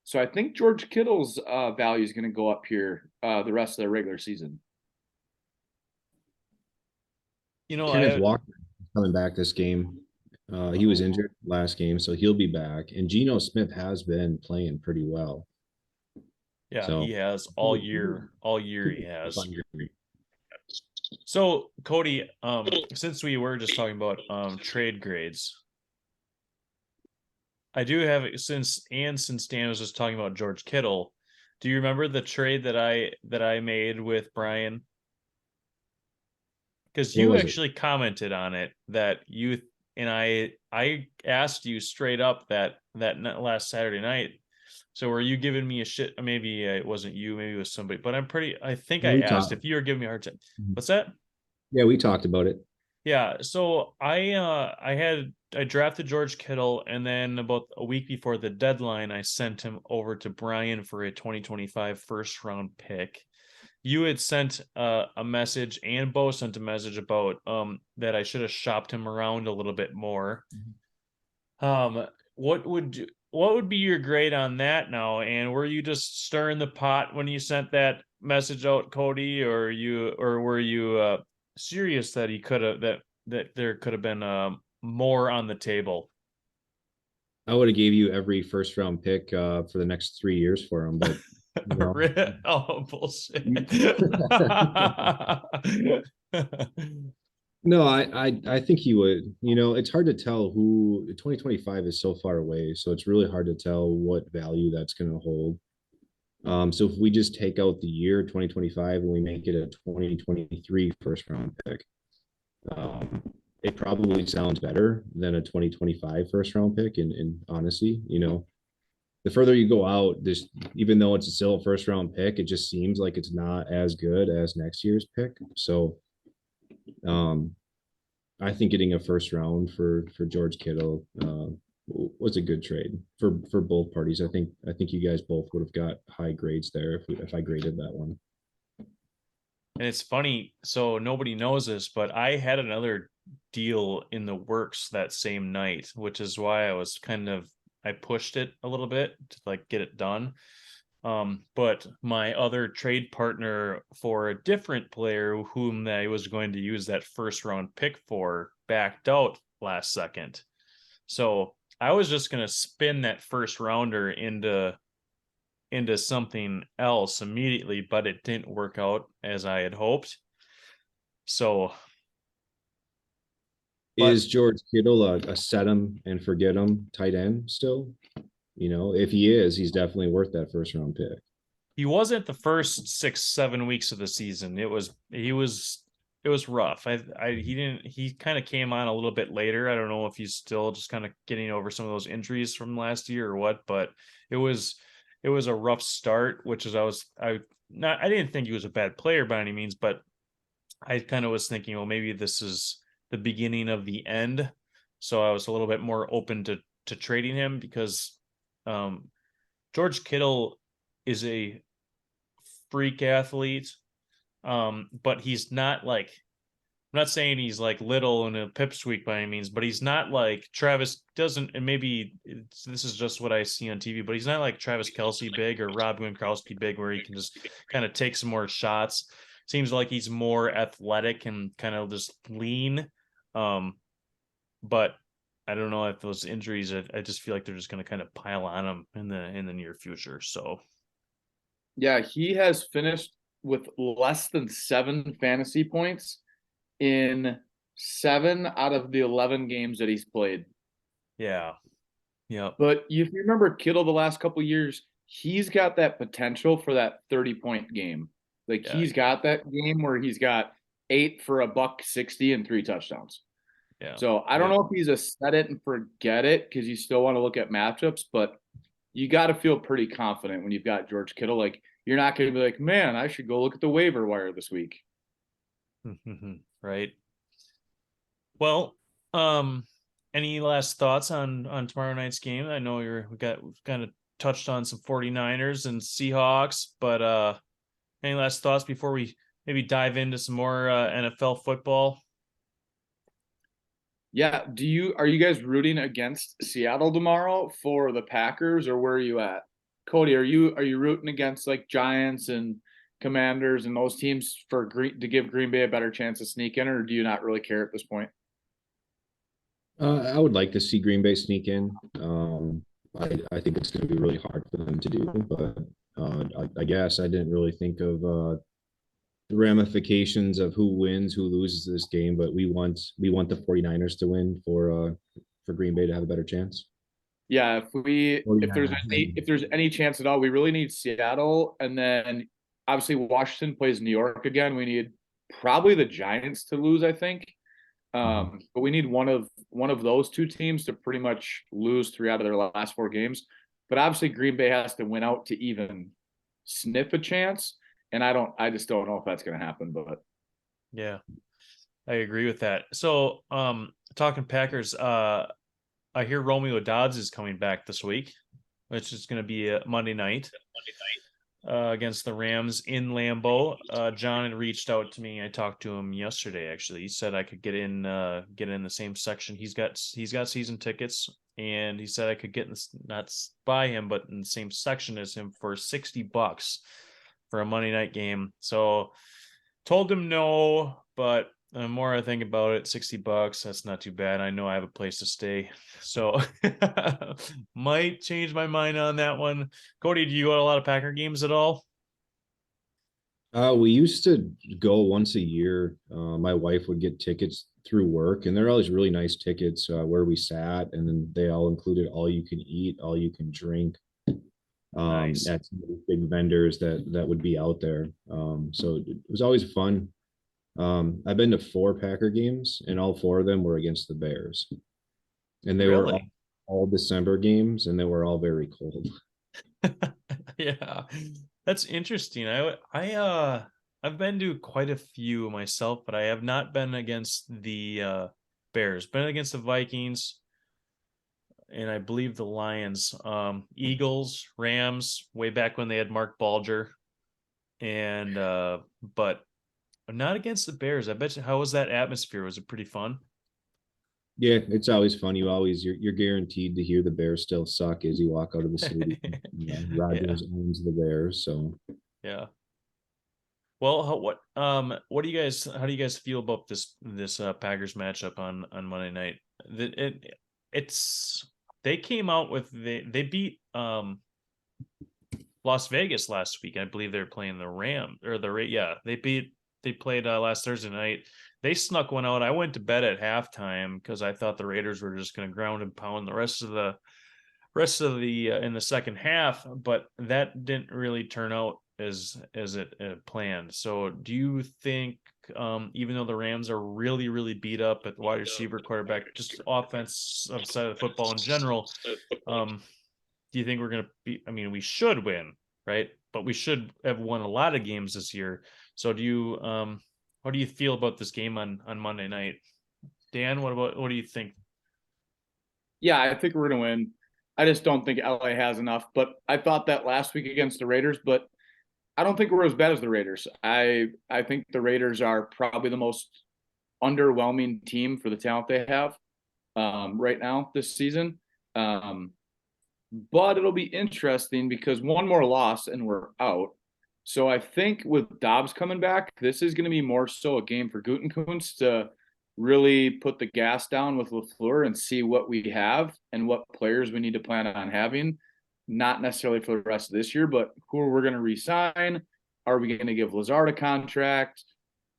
So I think George Kittle's value is going to go up here the rest of the regular season. Kenneth Walker coming back this game. He was injured last game, so he'll be back. And Geno Smith has been playing pretty well. Yeah, so, he has all year. All year he has. So Cody, since we were just talking about trade grades, I do have since Dan was just talking about George Kittle. Do you remember the trade that I made with Brian? Because you actually commented on it, that you and I asked you straight up that last Saturday night. So were you giving me a shit? Maybe it wasn't you, maybe it was somebody, but I think I asked if you were giving me a hard time. What's that? Yeah, we talked about it. Yeah, so I drafted George Kittle, and then about a week before the deadline, I sent him over to Brian for a 2025 first round pick. You had sent a message, and Bo sent a message about that I should have shopped him around a little bit more. What would be your grade on that now? And were you just stirring the pot when you sent that message out, Cody, or were you serious that he could have that there could have been more on the table? I would have gave you every first round pick for the next 3 years for him, but oh, bullshit. No, I think he would. It's hard to tell who 2025 is so far away, so it's really hard to tell what value that's going to hold. So if we just take out the year 2025 and we make it a 2023 first round pick, it probably sounds better than a 2025 first round pick. And honestly, the further you go out, even though it's still a first round pick, it just seems like it's not as good as next year's pick. So I think getting a first round for George Kittle was a good trade for both parties. I think you guys both would have got high grades there if I graded that one. And it's funny, so nobody knows this, but I had another deal in the works that same night, which is why I pushed it a little bit to get it done. But my other trade partner for a different player whom I was going to use that first round pick for backed out last second. So I was just going to spin that first rounder into something else immediately, but it didn't work out as I had hoped. So is George Kittle a set him and forget him tight end still? If he is, he's definitely worth that first round pick. He wasn't the first 6-7 weeks of the season. It was rough. He kind of came on a little bit later. I don't know if he's still just kind of getting over some of those injuries from last year or what, but it was a rough start, which is I didn't think he was a bad player by any means, but I kind of was thinking, well, maybe this is the beginning of the end. So I was a little bit more open to trading him because George Kittle is a freak athlete, but he's not I'm not saying he's little and a pipsqueak by any means, but he's not like Travis doesn't, and maybe this is just what I see on TV, but he's not like Travis Kelce big or Rob Gronkowski big, where he can just kind of take some more shots. Seems like he's more athletic and kind of just lean. But I don't know if those injuries, I just feel like they're just going to kind of pile on him in the near future. So, yeah, he has finished with less than 7 fantasy points in 7 out of the 11 games that he's played. Yeah. But if you remember Kittle the last couple of years, he's got that potential for that 30-point game. Like Yeah. he's got that game where he's got 8 for $160 and 3 touchdowns. Yeah. So I don't know if he's a set it and forget it because you still want to look at matchups, but you got to feel pretty confident when you've got George Kittle. Like you're not going to be like, man, I should go look at the waiver wire this week. Right. Well, any last thoughts on tomorrow night's game? I know we've kind of touched on some 49ers and Seahawks, but any last thoughts before we maybe dive into some more NFL football? Yeah. Are you guys rooting against Seattle tomorrow for the Packers or where are you at? Cody, are you rooting against like Giants and Commanders and those teams to give Green Bay a better chance to sneak in, or do you not really care at this point? I would like to see Green Bay sneak in. I think it's going to be really hard for them to do, but I guess I didn't really think of the ramifications of who wins, who loses this game, but we want the 49ers to win for Green Bay to have a better chance. Yeah, Forty-niners. if there's any chance at all, we really need Seattle, and then obviously Washington plays New York again. We need probably the Giants to lose, I think. But we need one of those two teams to pretty much lose 3 out of their last 4 games. But obviously Green Bay has to win out to even sniff a chance. And I just don't know if that's gonna happen, but Yeah, I agree with that. So, talking Packers, I hear Romeo Dobbs is coming back this week, which is going to be Monday night against the Rams in Lambeau. John had reached out to me. I talked to him yesterday. Actually, he said I could get in the same section. He's got season tickets, and he said I could get in this, not buy him, but in the same section as him for $60 for a Monday night game. So told him no, but the more I think about it, $60, that's not too bad. I know I have a place to stay. So might change my mind on that one. Cody, do you go to a lot of Packer games at all? We used to go once a year. My wife would get tickets through work, and they're always really nice tickets where we sat, and then they all included all you can eat, all you can drink. Nice. At some of the big vendors that would be out there. So it was always fun. I've been to 4 Packer games, and all 4 of them were against the Bears, and they were Really? all December games, and they were all very cold. Yeah. That's interesting. I've been to quite a few myself, but I have not been against the Bears. Been against the Vikings, and I believe the Lions, Eagles, Rams, way back when they had Mark Balger, and but I'm not against the Bears. I bet you. How was that atmosphere? Was it pretty fun? Yeah, it's always fun. You're guaranteed to hear the Bears still suck as you walk out of the stadium. Yeah, Rodgers owns the Bears, so yeah. Well, what do you guys? How do you guys feel about this Packers matchup on Monday night? It's they came out with they beat Las Vegas last week. I believe they were playing the Ram or they played last Thursday night. They snuck one out. I went to bed at halftime because I thought the Raiders were just going to ground and pound the rest of the in the second half, but that didn't really turn out as it planned. So do you think even though the Rams are really beat up at the wide receiver, quarterback, just offense side of the football in general, do you think we're going to be, I mean, we should win, right? But we should have won a lot of games this year. So do you how do you feel about this game on Monday night? Dan, what do you think? yeah, I think we're gonna win. I just don't think LA has enough. But I thought that last week against the Raiders, but I don't think we're as bad as the Raiders. I think the Raiders are probably the most underwhelming team for the talent they have right now this season. But it'll be interesting because one more loss and we're out. So I think with Dobbs coming back, this is going to be more so a game for Gutekunst to really put the gas down with LaFleur and see what we have and what players we need to plan on having. Not necessarily for the rest of this year, but who we're going to re-sign. Are we going to give Lazard a contract?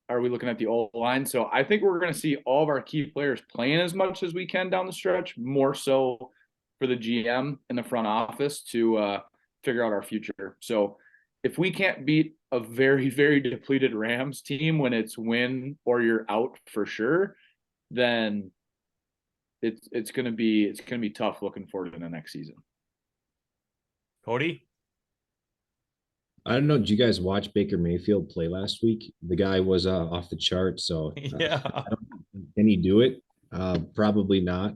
Are we looking at the old line? So I think we're going to see all of our key players playing as much as we can down the stretch, more so for the GM in the front office to figure out our future. So if we can't beat a very, very depleted Rams team when it's win or you're out for sure, then it's gonna be tough looking forward to the next season. Cody? I don't know. Did you guys watch Baker Mayfield play last week? The guy was off the chart. So Yeah. can he do it? Probably not.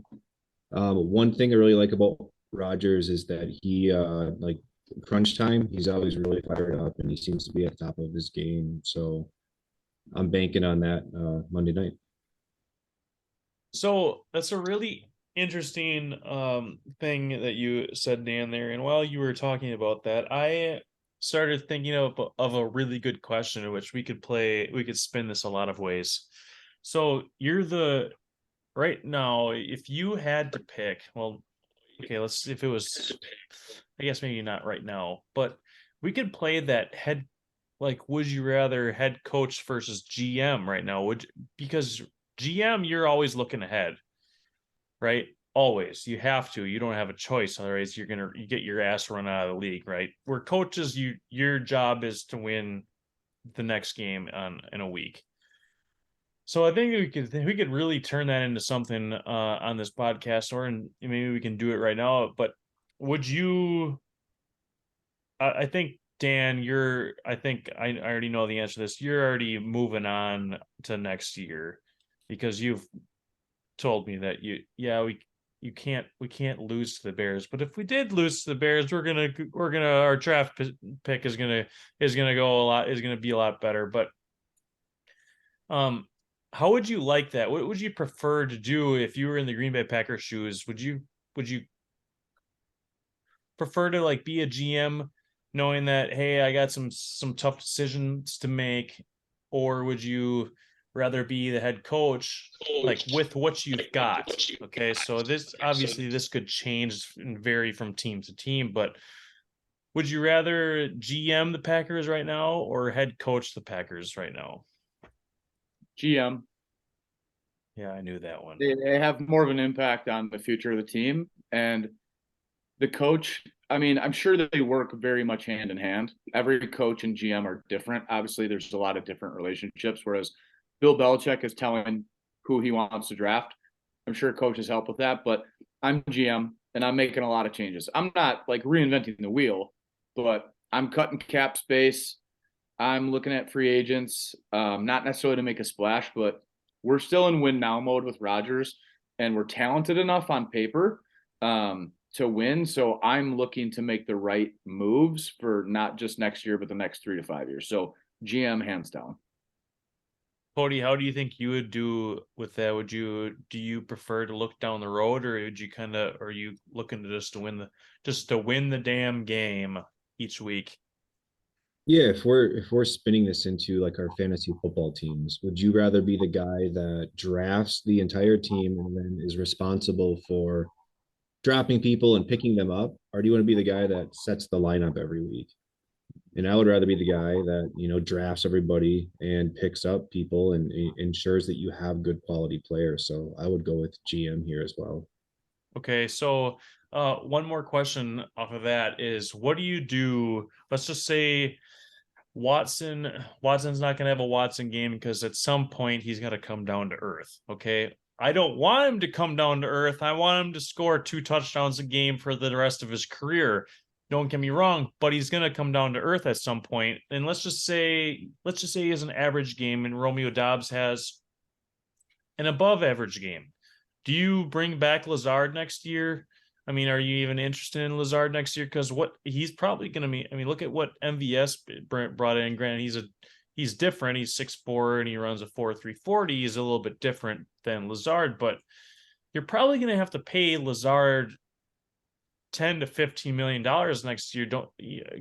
One thing I really like about Rodgers is that he like crunch time, he's always really fired up and he seems to be at the top of his game. So I'm banking on that Monday night. So that's a really interesting thing that you said, Dan, there. And while you were talking about that, I started thinking of a really good question in which we could spin this a lot of ways. So right now, if you had to pick, well, okay, if it was, I guess maybe not right now, but we could play that would you rather head coach versus GM right now? Because GM, you're always looking ahead, right? Always. You have to. You don't have a choice. Otherwise, you get your ass run out of the league, right? Where coaches, your job is to win the next game in a week. So I think we could really turn that into something on this podcast, maybe we can do it right now. But would you? I think Dan, I think I already know the answer to this. You're already moving on to next year because you've told me that we can't lose to the Bears. But if we did lose to the Bears, our draft pick is gonna be a lot better. But how would you like that? What would you prefer to do if you were in the Green Bay Packers shoes? Would you prefer to like be a GM knowing that, hey, I got some tough decisions to make, or would you rather be the head coach like with what you've got? Okay, so this could change and vary from team to team, but would you rather GM the Packers right now or head coach the Packers right now? GM. Yeah, I knew that one. They have more of an impact on the future of the team. And the coach, I mean, I'm sure that they work very much hand in hand. Every coach and GM are different. Obviously, there's a lot of different relationships, whereas Bill Belichick is telling who he wants to draft. I'm sure coaches help with that, but I'm GM and I'm making a lot of changes. I'm not like reinventing the wheel, but I'm cutting cap space. I'm looking at free agents, not necessarily to make a splash, but we're still in win now mode with Rodgers, and we're talented enough on paper to win. So I'm looking to make the right moves for not just next year, but the next 3 to 5 years. So GM hands down. Cody, how do you think you would do with that? Do you prefer to look down the road, or are you looking to just to win the damn game each week? Yeah, if we're spinning this into like our fantasy football teams, would you rather be the guy that drafts the entire team and then is responsible for dropping people and picking them up, or do you want to be the guy that sets the lineup every week? And I would rather be the guy that, drafts everybody and picks up people and ensures that you have good quality players. So I would go with GM here as well. Okay, so one more question off of that is, what do you do? Let's just say Watson's not going to have a Watson game because at some point he's got to come down to earth. Okay, I don't want him to come down to earth. I want him to score 2 touchdowns a game for the rest of his career. Don't get me wrong, but he's going to come down to earth at some point. And let's just say he has an average game and Romeo Doubs has an above average game. Do you bring back Lazard next year? I mean, are you even interested in Lazard next year? Because what he's probably going to be, I mean, look at what MVS brought in. Granted, he's different. He's 6'4" and he runs a 4.3 40. He's a little bit different than Lazard, but you're probably going to have to pay Lazard $10 to $15 million next year.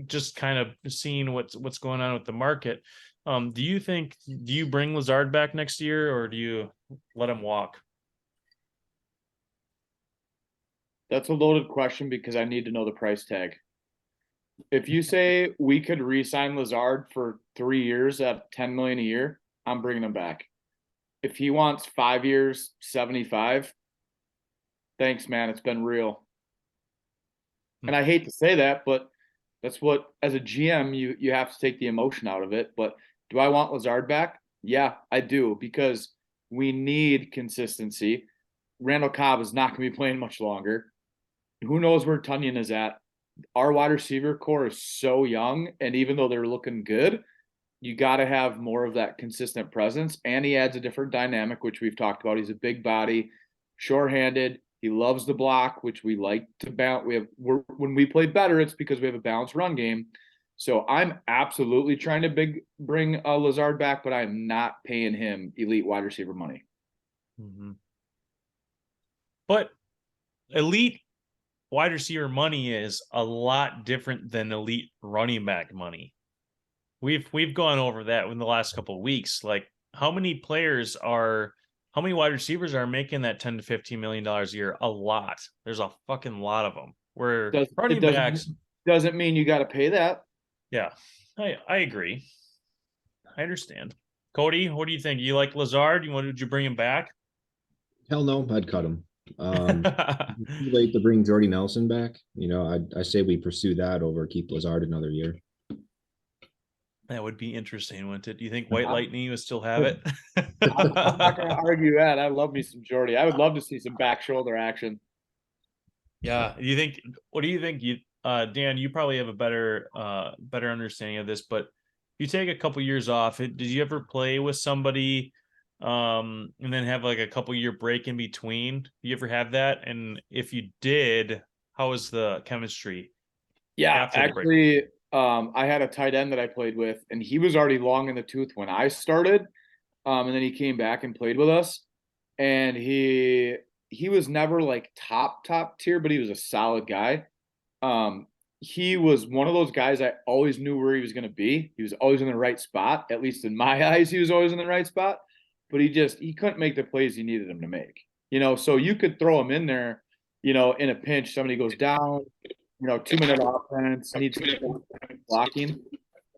Just kind of seeing what's going on with the market. Do you bring Lazard back next year, or do you let him walk? That's a loaded question because I need to know the price tag. If you say we could re-sign Lazard for 3 years at $10 million a year, I'm bringing him back. If he wants 5 years, 75, thanks, man. It's been real. And I hate to say that, but That's what, as a GM, you have to take the emotion out of it. But do I want Lazard back? Yeah, I do, because we need consistency. Randall Cobb is not going to be playing much longer. Who knows where Tunyon is at? Our wide receiver core is so young, and even though they're looking good, you got to have more of that consistent presence. And he adds a different dynamic, which we've talked about. He's a big body, short-handed. He loves the block, which we like to balance. When we play better, it's because we have a balanced run game. So I'm absolutely trying to bring Lazard back, but I'm not paying him elite wide receiver money. Mm-hmm. But elite wide receiver money is a lot different than elite running back money. We've gone over that in the last couple of weeks. Like, how many wide receivers are making that $10 to $15 million a year? A lot. There's a fucking lot of them. Where running backs doesn't mean you got to pay that. Yeah, I agree. I understand. Cody, what do you think? You like Lazard? Would you bring him back? Hell no, I'd cut him. Too late to bring Jordy Nelson back. I say we pursue that over keep Lazard another year. That would be interesting, wouldn't it? Do you think White Lightning would still have it? I'm not going to argue that. I love me some Jordy. I would love to see some back shoulder action. Yeah. What do you think? Dan, you probably have a better understanding of this, but you take a couple years off. Did you ever play with somebody and then have like a couple year break in between? Do you ever have that? And if you did, how was the chemistry? Yeah, actually, I had a tight end that I played with, and he was already long in the tooth when I started. And then he came back and played with us, and he was never like top tier, but he was a solid guy. He was one of those guys I always knew where he was going to be. He was always in the right spot. At least in my eyes, he was always in the right spot. But he couldn't make the plays you needed him to make. So you could throw him in there, in a pinch. Somebody goes down, 2-minute offense, needs blocking.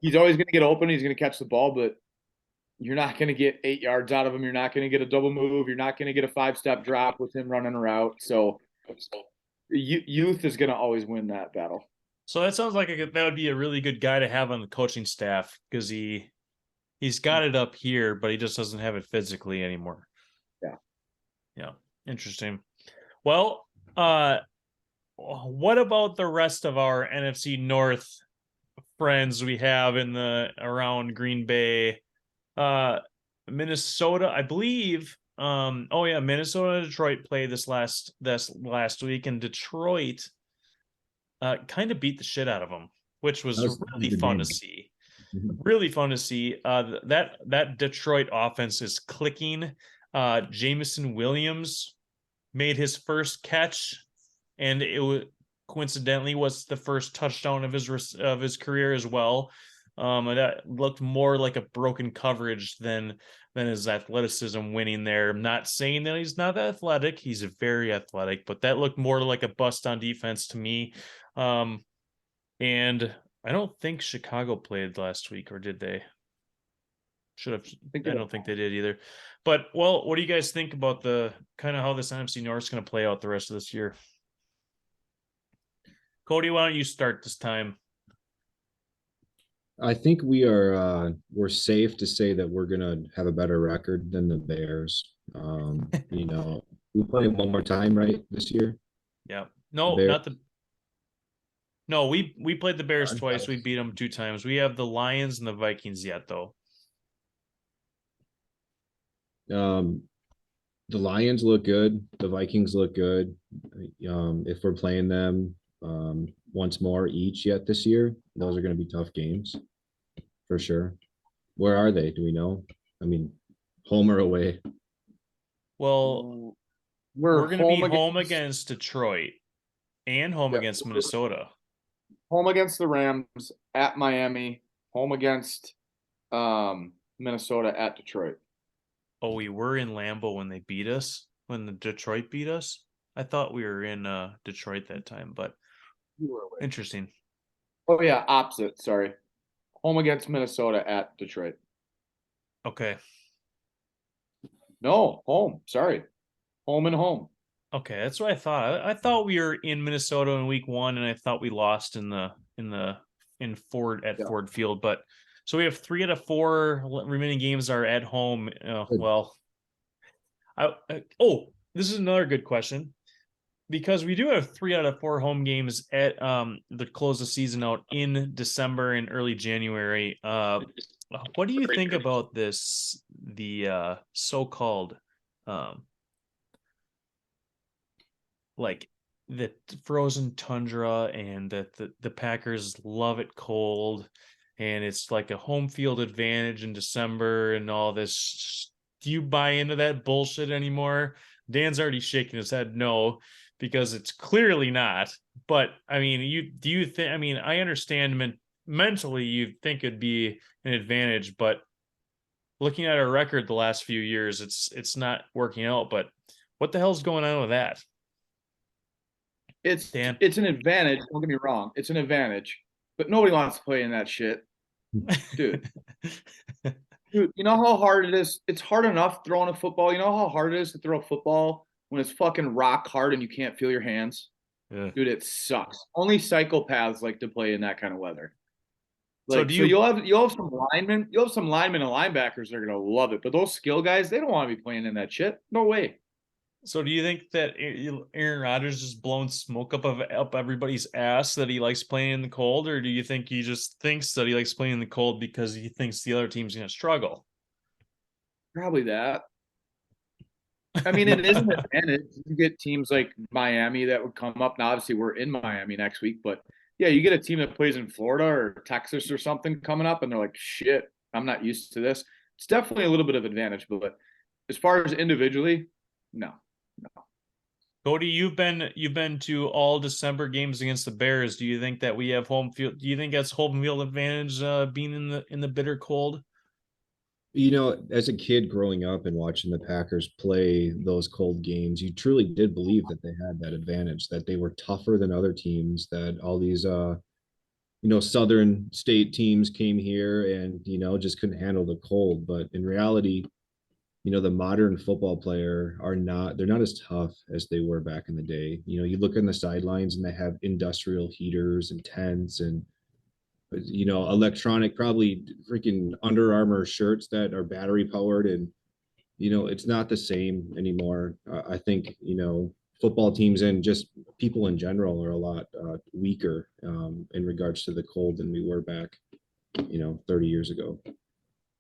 He's always going to get open. He's going to catch the ball, but you're not going to get 8 yards out of him. You're not going to get a double move. You're not going to get a 5-step drop with him running a route. So youth is going to always win that battle. So that sounds like that would be a really good guy to have on the coaching staff, because he's got it up here, but he just doesn't have it physically anymore. Yeah. Interesting. Well, what about the rest of our NFC North friends we have around Green Bay? Minnesota, I believe. Minnesota and Detroit played this last week, and Detroit kind of beat the shit out of them, which was really fun to see. Really fun to see. That Detroit offense is clicking. Jameson Williams made his first catch, and it coincidentally was the first touchdown of his career as well. And that looked more like a broken coverage than his athleticism winning there. I'm not saying that he's not athletic. He's very athletic, but that looked more like a bust on defense to me. And I don't think Chicago played last week, or did they? Should have. I don't think they did either. But, well, what do you guys think about the kind of how this NFC North is going to play out the rest of this year? Cody, why don't you start this time? I think we're safe to say that we're going to have a better record than the Bears. We play one more time, right, this year? Yeah. No, not the. No, we played the Bears twice. We beat them 2 times. We have the Lions and the Vikings yet, though. The Lions look good. The Vikings look good. If we're playing them once more each yet this year, those are going to be tough games for sure. Where are they? Do we know? I mean, home or away? Well, we're going to be home against Detroit and home against Minnesota. Home against the Rams, at Miami, home against Minnesota, at Detroit. Oh, we were in Lambeau when they beat us, when the Detroit beat us? I thought we were in Detroit that time, but interesting. Oh, yeah, opposite, sorry. Home against Minnesota, at Detroit. Okay. No, home, sorry. Home and home. Okay, that's what I thought. I thought we were in Minnesota in week 1, and I thought we lost in the Ford at Yeah. Ford Field. But so we have 3 out of 4 remaining games are at home. Well, this is another good question, because we do have 3 out of 4 home games at the close of season out in December and early January. What do you think about this? The so-called like the frozen tundra, and that the Packers love it cold, and it's like a home field advantage in December and all this. Do you buy into that bullshit anymore? Dan's already shaking his head no, because it's clearly not. But I mean, you think? I mean, I understand mentally you think it'd be an advantage, but looking at our record the last few years, it's not working out. But what the hell's going on with that, Dan? It's an advantage. Don't get me wrong. It's an advantage, but nobody wants to play in that shit, dude. Dude, you know how hard it is? It's hard enough throwing a football. You know how hard it is to throw a football when it's fucking rock hard and you can't feel your hands? Yeah. Dude, it sucks. Only psychopaths like to play in that kind of weather. So Like, do so you? you'll have some linemen, and linebackers that are gonna love it, but those skill guys, they don't want to be playing in that shit. No way. So do you think that Aaron Rodgers is blowing smoke up everybody's ass that he likes playing in the cold, or do you think he just thinks that he likes playing in the cold because he thinks the other team's going to struggle? Probably that. I mean, it is an advantage. You get teams like Miami that would come up. Now, obviously, we're in Miami next week, but yeah, you get a team that plays in Florida or Texas or something coming up, and they're like, shit, I'm not used to this. It's definitely a little bit of advantage, but as far as individually, no. Cody, you've been to all December games against the Bears. Do you think that we have home field? Do you think that's home field advantage being in the bitter cold? You know, as a kid growing up and watching the Packers play those cold games, you truly did believe that they had that advantage, that they were tougher than other teams, that all these southern state teams came here and, just couldn't handle the cold. But in reality, the modern football player they're not as tough as they were back in the day. You look on the sidelines and they have industrial heaters and tents and electronic, probably freaking Under Armour shirts that are battery powered. And, it's not the same anymore. I think, football teams and just people in general are a lot weaker in regards to the cold than we were back, 30 years ago.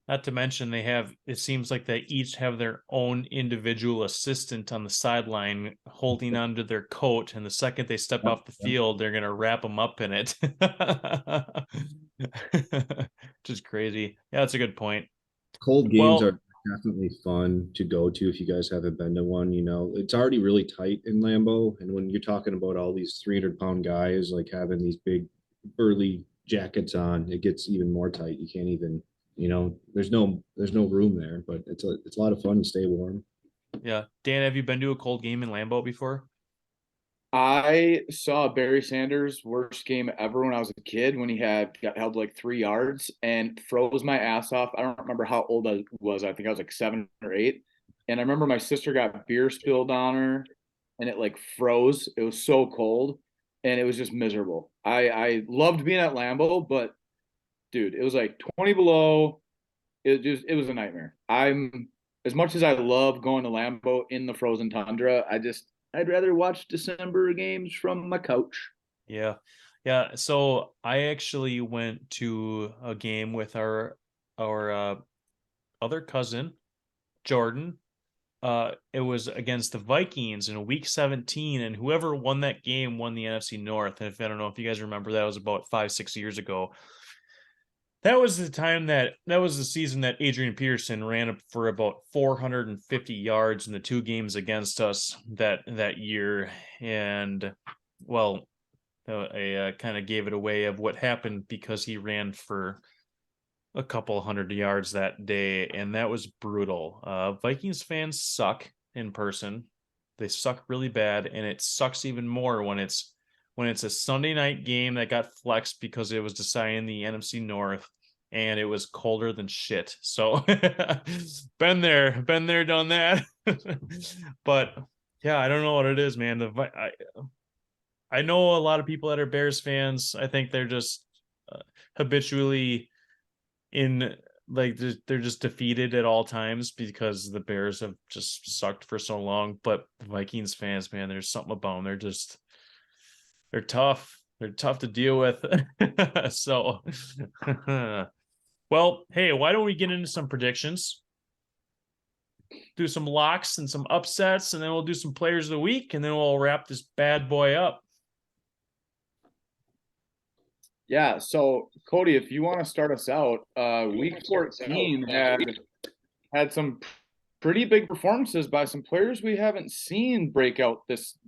Not to mention it seems like they each have their own individual assistant on the sideline holding onto their coat. And the second they step off the field, they're going to wrap them up in it. Just crazy. Yeah, that's a good point. Cold games are definitely fun to go to if you guys haven't been to one. It's already really tight in Lambeau. And when you're talking about all these 300-pound guys, like having these big burly jackets on, it gets even more tight. You can't even, there's no room there, but it's a lot of fun to stay warm. Yeah. Dan, have you been to a cold game in Lambeau before? I saw Barry Sanders' worst game ever when I was a kid, when he got held like 3 yards and froze my ass off. I don't remember how old I was. I think I was like 7 or 8. And I remember my sister got beer spilled on her and it like froze. It was so cold and it was just miserable. I loved being at Lambeau, but dude, it was like 20 below. It was a nightmare. As much as I love going to Lambeau in the frozen tundra, I'd rather watch December games from my couch. Yeah. Yeah. So I actually went to a game with our other cousin, Jordan. It was against the Vikings in week 17, and whoever won that game won the NFC North. And I don't know if you guys remember, that was about 5-6 years ago. That was the season that Adrian Peterson ran up for about 450 yards in the 2 games against us that year. And well, I kind of gave it away of what happened because he ran for a couple hundred yards that day, and that was brutal. Vikings fans suck in person. They suck really bad, and it sucks even more when it's a Sunday night game that got flexed because it was deciding the NFC North and it was colder than shit. So been there, done that. But yeah, I don't know what it is, man. I know a lot of people that are Bears fans. I think they're just habitually in like they're just defeated at all times because the Bears have just sucked for so long. But Vikings fans, man, there's something about them. They're tough. They're tough to deal with. So, well, hey, why don't we get into some predictions? Do some locks and some upsets, and then we'll do some players of the week, and then we'll wrap this bad boy up. Yeah, so Cody, if you want to start us out, week 14 had some pretty big performances by some players we haven't seen break out this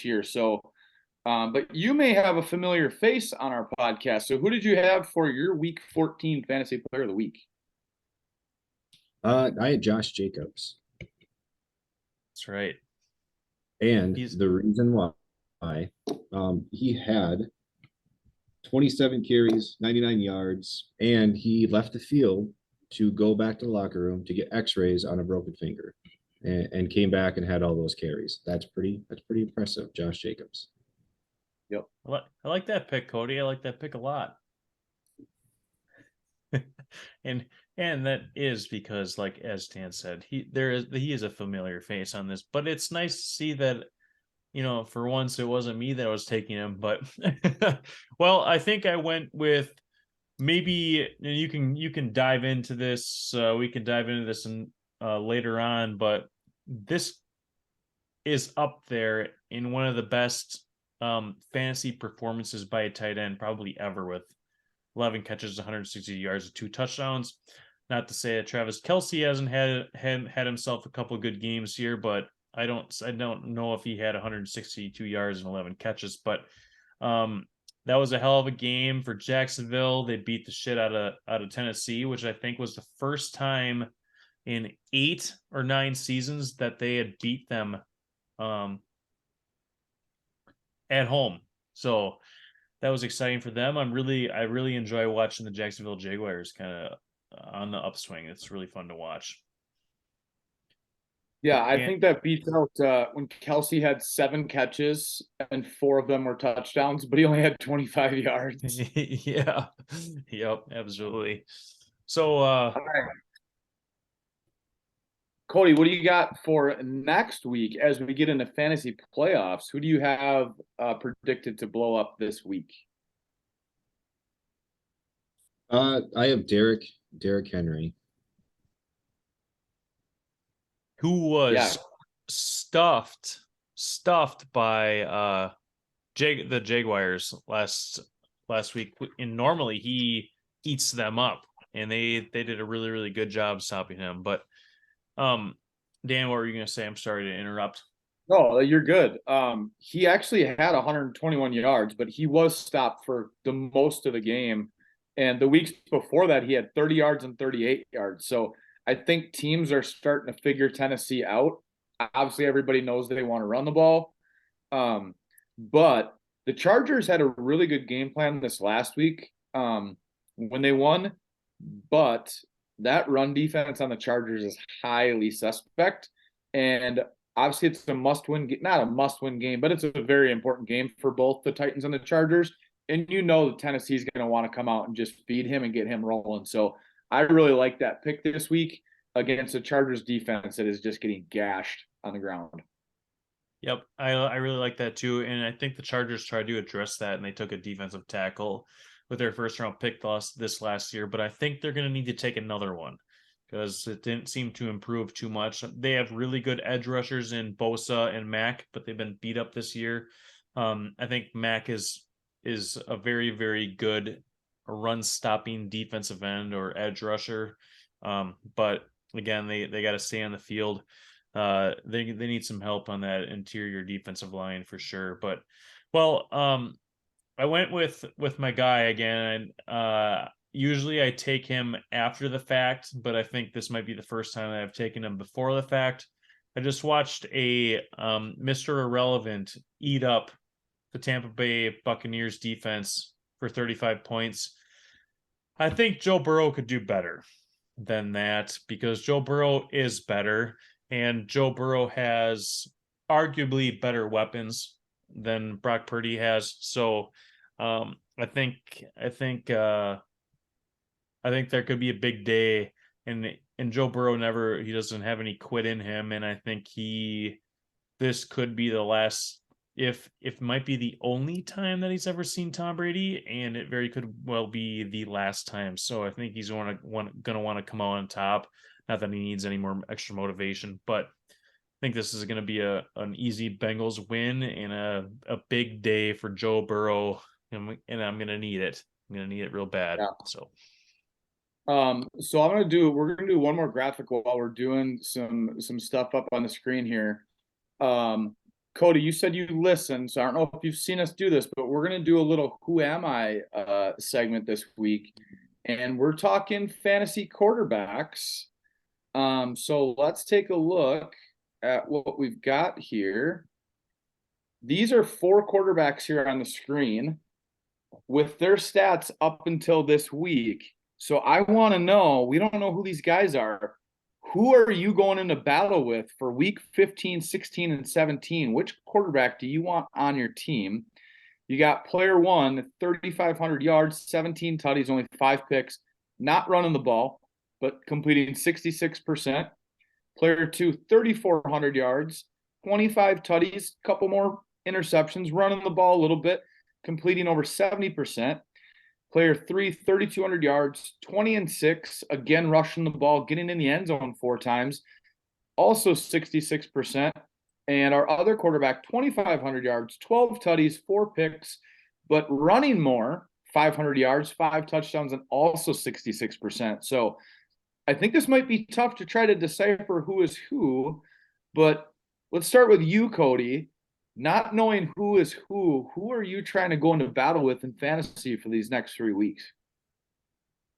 year. So, but you may have a familiar face on our podcast. So, who did you have for your week 14 fantasy player of the week? I had Josh Jacobs, That's right. and the reason why he had 27 carries, 99 yards, and he left the field to go back to the locker room to get x-rays on a broken finger and came back and had all those carries. That's pretty impressive, Josh Jacobs. Yep. I like that pick, Cody. I like that pick a lot. and that is because, like as Dan said, he is a familiar face on this, but it's nice to see that, you know, for once it wasn't me that was taking him. But well, I think I went with maybe you can dive into this. We can dive into this later on, but this is up there in one of the best fantasy performances by a tight end probably ever, with 11 catches, 160 yards, 2 touchdowns. Not to say that Travis Kelce hasn't had himself a couple of good games here, but I don't know if he had 162 yards and 11 catches. But that was a hell of a game for Jacksonville. They beat the shit out of Tennessee, which I think was the first time in 8 or 9 seasons that they had beat them at home. So that was exciting for them. I really enjoy watching the Jacksonville Jaguars kind of on the upswing. It's really fun to watch. Yeah, I think that beats out when Kelce had 7 catches and 4 of them were touchdowns, but he only had 25 yards. Yeah. Yep, absolutely. So All right. Cody, what do you got for next week as we get into fantasy playoffs? Who do you have predicted to blow up this week? I have Derrick Henry, who was stuffed by the Jaguars last week. And normally he eats them up, and they did a really, really good job stopping him. But Dan, what were you going to say? I'm sorry to interrupt. No, you're good. He actually had 121 yards, but he was stopped for the most of the game. And the weeks before that, he had 30 yards and 38 yards. So I think teams are starting to figure Tennessee out. Obviously, everybody knows that they want to run the ball. But the Chargers had a really good game plan this last week when they won. But that run defense on the Chargers is highly suspect. And obviously, it's a must-win, not a must-win game, but it's a very important game for both the Titans and the Chargers. And you know that Tennessee's going to want to come out and just feed him and get him rolling. So I really like that pick this week against the Chargers defense that is just getting gashed on the ground. Yep, I really like that too. And I think the Chargers tried to address that, and they took a defensive tackle with their first-round pick this last year. But I think they're going to need to take another one because it didn't seem to improve too much. They have really good edge rushers in Bosa and Mack, but they've been beat up this year. I think Mack is a very, very good run-stopping defensive end or edge rusher. But again, they got to stay on the field. They need some help on that interior defensive line for sure. But well, I went with my guy again. Usually I take him after the fact, but I think this might be the first time that I've taken him before the fact. I just watched a Mr. Irrelevant eat up the Tampa Bay Buccaneers defense for 35 points. I think Joe Burrow could do better than that because Joe Burrow is better, and Joe Burrow has arguably better weapons than Brock Purdy has. So I think there could be a big day, and Joe Burrow he doesn't have any quit in him, and I think this could be the last, if it might be the only time that he's ever seen Tom Brady, and it very could well be the last time. So I think he's gonna want to come out on top. Not that he needs any more extra motivation, but I think this is going to be an easy Bengals win and a big day for Joe Burrow, and I'm going to need it. I'm going to need it real bad. Yeah. So we're gonna do one more graphic while we're doing some stuff up on the screen here. Cody, you said you listened, so I don't know if you've seen us do this, but we're gonna do a little "Who Am I" segment this week, and we're talking fantasy quarterbacks. So let's take a look at what we've got here. These are 4 quarterbacks here on the screen with their stats up until this week. So I want to know, we don't know who these guys are. Who are you going into battle with for week 15, 16, and 17? Which quarterback do you want on your team? You got player 1, 3,500 yards, 17 tutties, only 5 picks, not running the ball, but completing 66%. Player 2, 3,400 yards, 25 tutties, couple more interceptions, running the ball a little bit, completing over 70%. Player 3, 3,200 yards, 20 and 6, again rushing the ball, getting in the end zone 4 times, also 66%. And our other quarterback, 2,500 yards, 12 tutties, 4 picks, but running more, 500 yards, 5 touchdowns, and also 66%. So I think this might be tough to try to decipher who is who, but let's start with you, Cody. Not knowing who is who are you trying to go into battle with in fantasy for these next 3 weeks?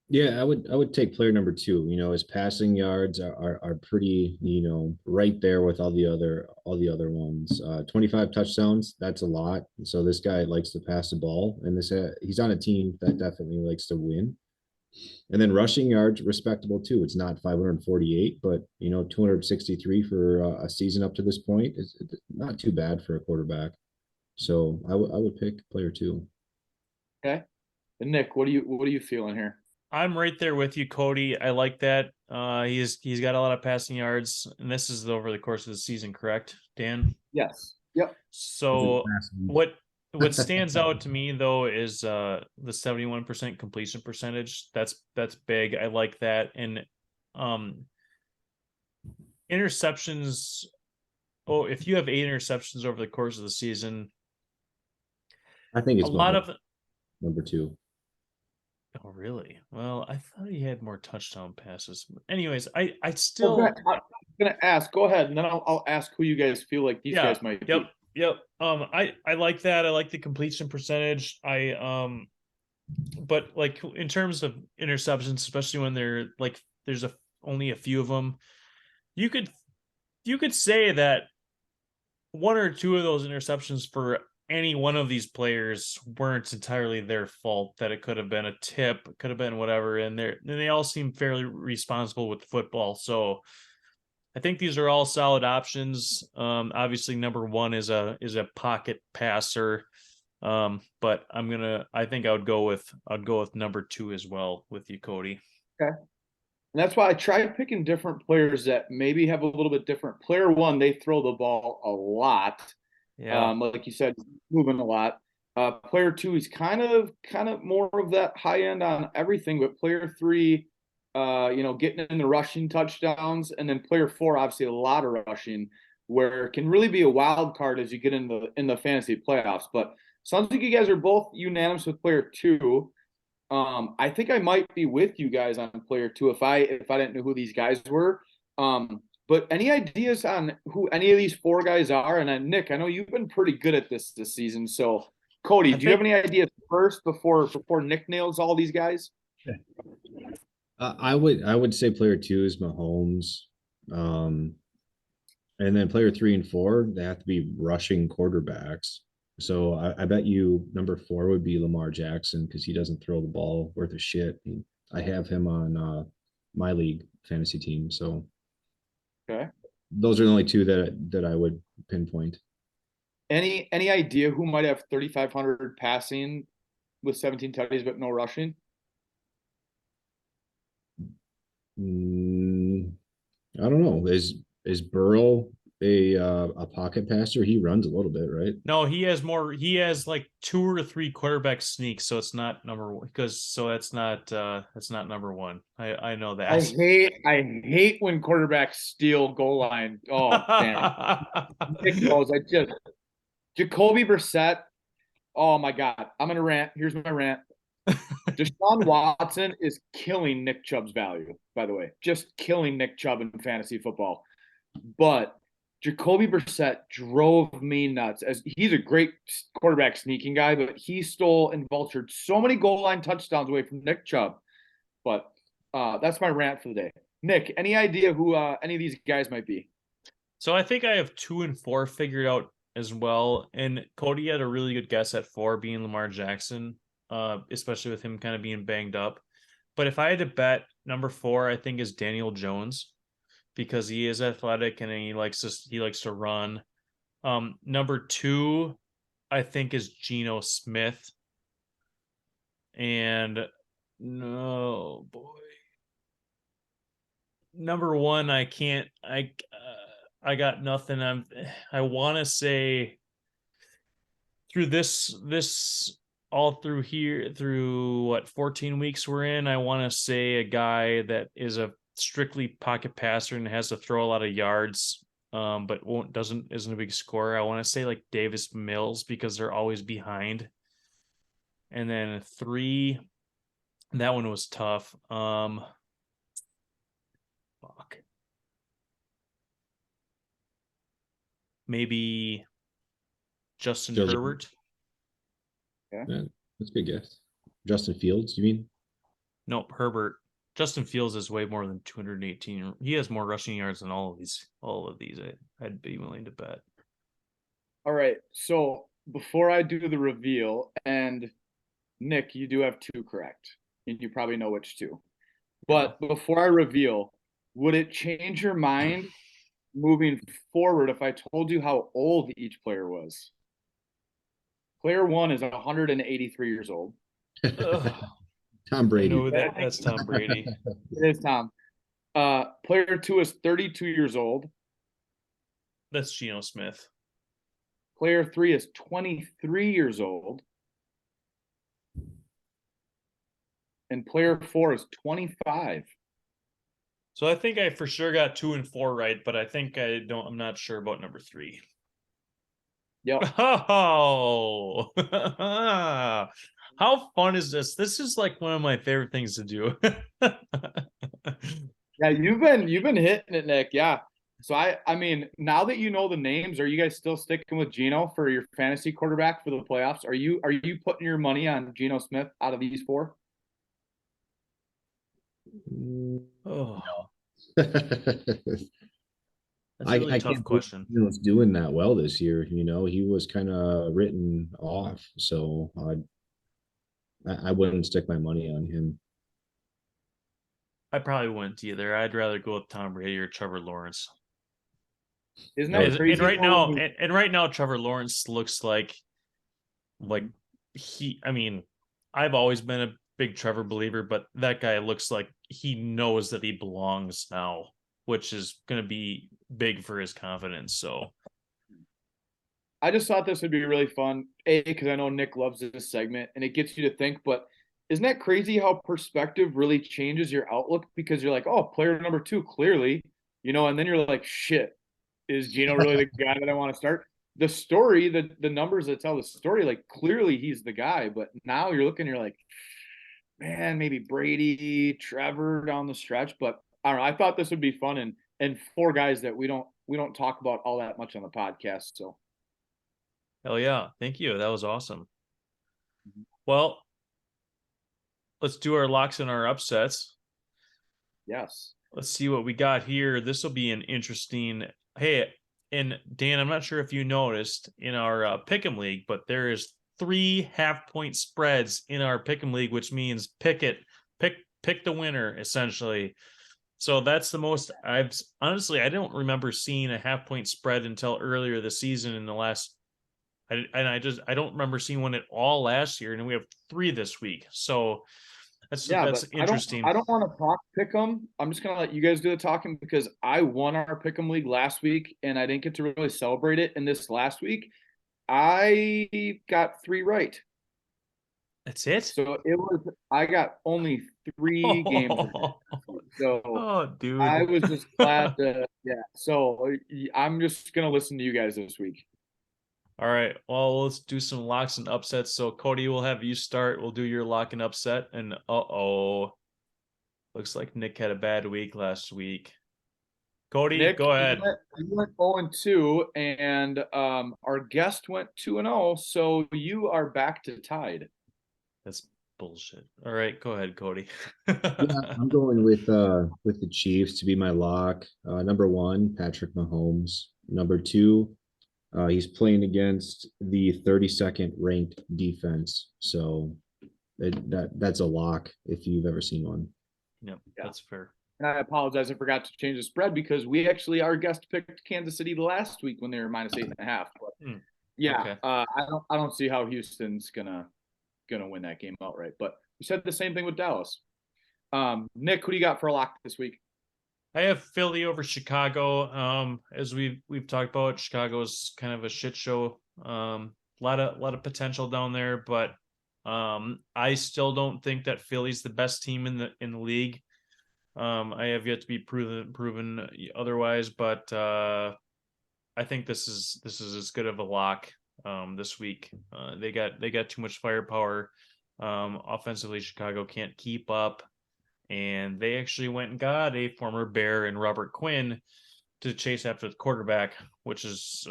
Yeah, I would take player number 2. You know, his passing yards are pretty, right there with all the other ones. 25 touchdowns, that's a lot. So this guy likes to pass the ball, and he's on a team that definitely likes to win. And then rushing yards, respectable too. It's not 548, but 263 for a season up to this point is not too bad for a quarterback. So I would pick player 2. Okay. And Nick, what are you feeling here? I'm right there with you, Cody. I like that. He's got a lot of passing yards, and this is over the course of the season, correct, Dan? Yes. Yep. So what stands out to me though is the 71% completion percentage. That's big. I like that. And interceptions. Oh, if you have 8 interceptions over the course of the season, I think it's a lot of number 2. Oh, really? Well, I thought he had more touchdown passes. Anyways, I still I'm gonna ask. Go ahead, and then I'll ask who you guys feel like these guys might be. Yep. I like that. I like the completion percentage. But like in terms of interceptions, especially when they're like there's only a few of them, you could say that 1 or 2 of those interceptions for any one of these players weren't entirely their fault, that it could have been a tip, could have been whatever, and they all seem fairly responsible with football. So I think these are all solid options. Obviously number 1 is a pocket passer. But I think I'd go with number 2 as well with you, Cody. Okay. And that's why I tried picking different players that maybe have a little bit different. Player 1, they throw the ball a lot. Yeah. Like you said, moving a lot. Player 2, he's kind of more of that high end on everything, but player 3, getting in the rushing touchdowns, and then player 4, obviously a lot of rushing, where it can really be a wild card as you get in the fantasy playoffs. But sounds like you guys are both unanimous with player 2. I think I might be with you guys on player 2 if I didn't know who these guys were. But any ideas on who any of these 4 guys are? And then Nick, I know you've been pretty good at this season. So Cody, do you have any ideas first before Nick nails all these guys? I would say player 2 is Mahomes. And then player 3 and 4, they have to be rushing quarterbacks. So I bet you number 4 would be Lamar Jackson, because he doesn't throw the ball worth a shit. I have him on my league fantasy team. So okay, those are the only 2 that I would pinpoint. Any idea who might have 3,500 passing with 17 tutties but no rushing? I don't know. Is Burrow a pocket passer? He runs a little bit, right? No, he has more. He has like 2 or 3 quarterback sneaks, so it's not number one. Because so that's not number one. I know I that. hate when quarterbacks steal goal line. Oh damn. Nick knows. Jacoby Brissett. Oh my God. I'm gonna rant. Here's my rant. Deshaun Watson is killing Nick Chubb's value, by the way. Just killing Nick Chubb in fantasy football. But Jacoby Brissett drove me nuts. As he's a great quarterback sneaking guy, but he stole and vultured so many goal line touchdowns away from Nick Chubb. But that's my rant for the day. Nick, any idea who any of these guys might be? So I think I have 2 and 4 figured out as well. And Cody had a really good guess at 4 being Lamar Jackson, especially with him kind of being banged up. But if I had to bet, number 4, I think is Daniel Jones, because he is athletic and he likes to run. Number 2, I think is Geno Smith. And no boy. Number 1, I got nothing. I want to say through this all through here through what 14 weeks we're in, I want to say a guy that is a strictly pocket passer and has to throw a lot of yards, but isn't a big scorer. I want to say like Davis Mills, because they're always behind. And then 3, that one was tough. Fuck. Maybe Justin Herbert. Yeah. That's a good guess. Justin Fields, you mean? Nope, Herbert. Justin Fields is way more than 218. He has more rushing yards than all of these. I'd be willing to bet. All right. So before I do the reveal, and Nick, you do have 2 correct, and you probably know which 2. But before I reveal, would it change your mind moving forward if I told you how old each player was? Player 1 is 183 years old. Tom Brady. I know that's Tom Brady. It is Tom. Player 2 is 32 years old. That's Geno Smith. Player 3 is 23 years old. And player 4 is 25. So I think I for sure got 2 and 4 right, but I think I'm not sure about number 3. Yep. Oh, how fun is this? This is like one of my favorite things to do. Yeah, you've been hitting it, Nick. Yeah. So I mean, now that you know the names, are you guys still sticking with Geno for your fantasy quarterback for the playoffs? Are you putting your money on Geno Smith out of these 4? Oh, That's a really tough question. He was doing that well this year. He was kind of written off, so I wouldn't stick my money on him. I probably wouldn't either. I'd rather go with Tom Brady or Trevor Lawrence. Isn't that crazy? And right now, Trevor Lawrence looks like he. I mean, I've always been a big Trevor believer, but that guy looks like he knows that he belongs now, which is going to be big for his confidence. So I just thought this would be really fun, because I know Nick loves this segment and it gets you to think, but isn't that crazy how perspective really changes your outlook? Because you're like, oh, player number 2, clearly, and then you're like, shit, is Geno really the guy that I want to start? The story, the numbers that tell the story, like clearly he's the guy, but now you're looking, you're like, man, maybe Brady, Trevor down the stretch, but I don't know. I thought this would be fun, and 4 guys that we don't talk about all that much on the podcast. So, hell yeah, thank you. That was awesome. Well, let's do our locks and our upsets. Yes. Let's see what we got here. This will be an interesting. Hey, and Dan, I'm not sure if you noticed in our Pick'em League, but there is 3 half-point spreads in our Pick'em League, which means pick the winner essentially. So that's the most I don't remember seeing a half-point spread until earlier this season in the last I don't remember seeing one at all last year, and we have 3 this week. So that's Yeah, that's but interesting. I don't want to talk pick'em. I'm just gonna let you guys do the talking because I won our pick'em league last week and I didn't get to really celebrate it. And this last week, I got 3 right. That's it. So I got only 3 games right. So Oh, I dude. was just glad to, yeah. So I'm just gonna listen to you guys this week. All right. Well, let's do some locks and upsets. So Cody, we'll have you start. We'll do your lock and upset. And looks like Nick had a bad week last week. Cody, Nick, go ahead. you went 0-2, and our guest went 2-0. So you are back to tied. That's bullshit. All right, go ahead, Cody. Yeah, I'm going with the Chiefs to be my lock. Number 1, Patrick Mahomes. Number 2, he's playing against the 32nd ranked defense. So that's a lock if you've ever seen one. Yep, Yeah. that's fair. And I apologize, I forgot to change the spread because our guest picked Kansas City last week when they were -8.5. But yeah, okay. I don't see how Houston's gonna win that game outright. But we said the same thing with Dallas. Nick, who do you got for a lock this week? I have Philly over Chicago. As we've talked about, Chicago's kind of a shit show. A lot of potential down there, but I still don't think that Philly's the best team in the league. I have yet to be proven otherwise, but I think this is as good of a lock this week. They got too much firepower. Offensively, Chicago can't keep up. And they actually went and got a former Bear and Robert Quinn to chase after the quarterback, which is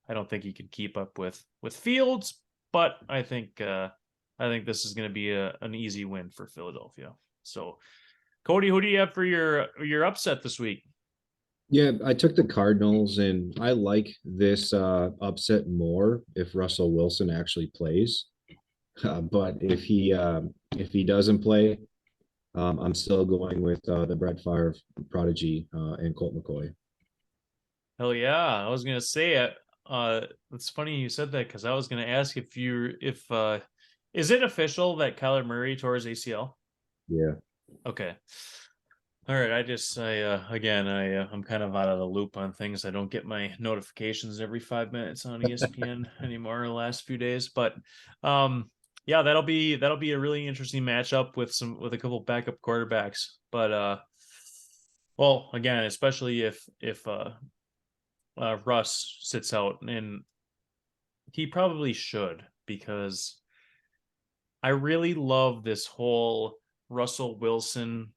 I don't think he could keep up with Fields, but I think this is going to be an easy win for Philadelphia. So, Cody, who do you have for your upset this week? Yeah, I took the Cardinals, and I like this upset more if Russell Wilson actually plays. But if he doesn't play, I'm still going with the Brett Favre prodigy and Colt McCoy. Hell yeah! I was gonna say it. It's funny you said that because I was gonna ask if is it official that Kyler Murray tore his ACL? Yeah. Okay. All right. I'm kind of out of the loop on things. I don't get my notifications every 5 minutes on ESPN anymore the last few days, but yeah, that'll be a really interesting matchup with a couple backup quarterbacks. But well, again, especially if Russ sits out, and he probably should, because I really love this whole Russell Wilson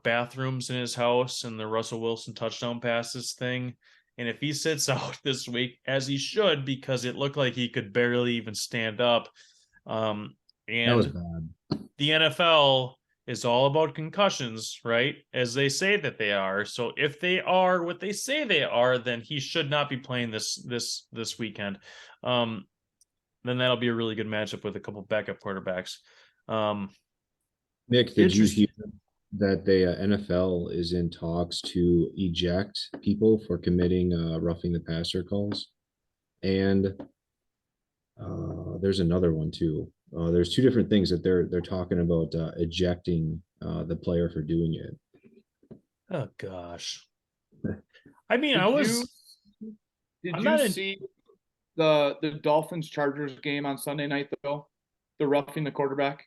bathrooms in his house and the Russell Wilson touchdown passes thing. And if he sits out this week, as he should, because it looked like he could barely even stand up, That was and bad. the NFL is all about concussions, right? As they say that they are. So if they are what they say they are, then he should not be playing this weekend. Then that'll be a really good matchup with a couple backup quarterbacks. Nick, did you hear that the NFL is in talks to eject people for committing roughing the passer calls? And there's another one too. There's 2 different things that they're talking about ejecting the player for doing it. Oh gosh. I mean, Did you see the Dolphins Chargers game on Sunday night though? The roughing the quarterback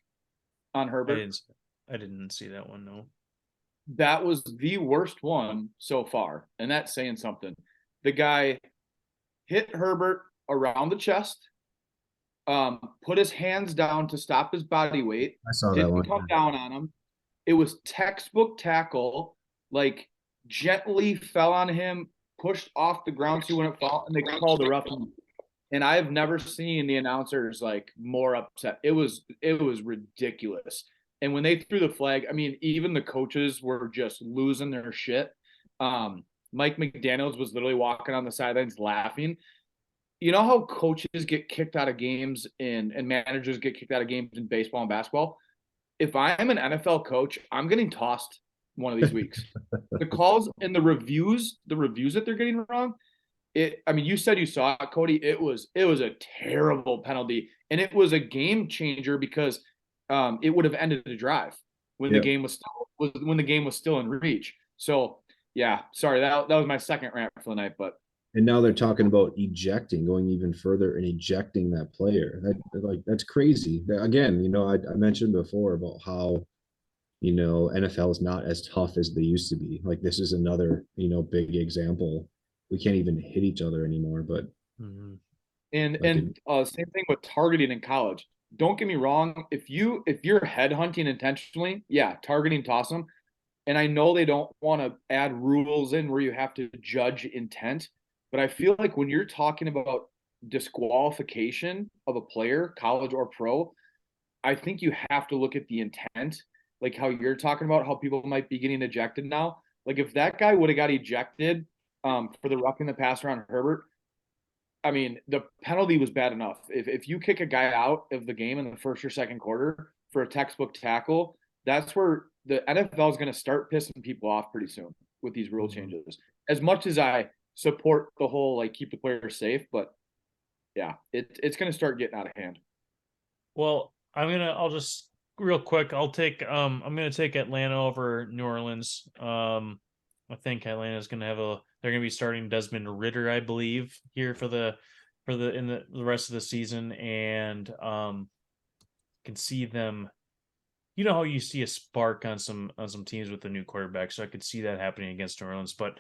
on Herbert. I didn't see that one, no. That was the worst one so far, and that's saying something. The guy hit Herbert around the chest, put his hands down to stop his body weight. I saw that Didn't one. come down on him. It was textbook tackle, like gently fell on him, pushed off the ground, so he wouldn't fall, and they called the roughing. And I've never seen the announcers like more upset. It was ridiculous. And when they threw the flag, I mean, even the coaches were just losing their shit. Mike McDaniels was literally walking on the sidelines laughing. You know how coaches get kicked out of games and managers get kicked out of games in baseball and basketball? If I'm an NFL coach, I'm getting tossed one of these weeks. The calls and the reviews that they're getting wrong, I mean, you said you saw it, Cody. It was a terrible penalty, and it was a game changer because it would have ended the drive when the Yeah. game was still in reach. So yeah, sorry, that was my second rant for the night, but And now they're talking about ejecting, going even further and ejecting that player. That's crazy. Again, I mentioned before about how NFL is not as tough as they used to be. Like this is another big example. We can't even hit each other anymore. But Mhm. same thing with targeting in college. Don't get me wrong. If you're headhunting intentionally, yeah, targeting, toss them. And I know they don't want to add rules in where you have to judge intent, but I feel like when you're talking about disqualification of a player, college or pro, I think you have to look at the intent, like how you're talking about how people might be getting ejected now. Like if that guy would have got ejected for the roughing the passer on Herbert, I mean, the penalty was bad enough. If you kick a guy out of the game in the first or second quarter for a textbook tackle, that's where the NFL is going to start pissing people off pretty soon with these rule changes. As much as I support the whole like keep the player safe, but yeah, it's going to start getting out of hand. Well, I'll just real quick. I'm gonna take Atlanta over New Orleans. I think Atlanta's gonna they're gonna be starting Desmond Ritter, I believe, here for the in the rest of the season, and can see them. You know how you see a spark on some teams with the new quarterback, so I could see that happening against New Orleans. But,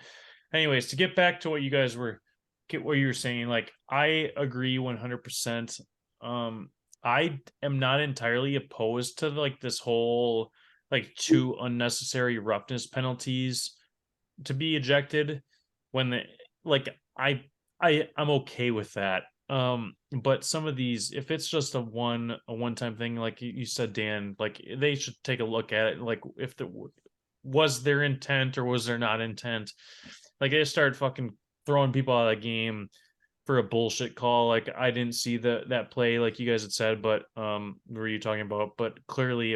anyways, to get back to what you guys were saying, like I agree 100%. I am not entirely opposed to like this whole like 2 unnecessary roughness penalties to be ejected when the like I'm okay with that. But some of these, if it's just a one-time thing, like you said, Dan, like they should take a look at it. Like if there was their intent or was there not intent. Like they start fucking throwing people out of the game for a bullshit call. Like I didn't see that play like you guys had said, but were you talking about? But clearly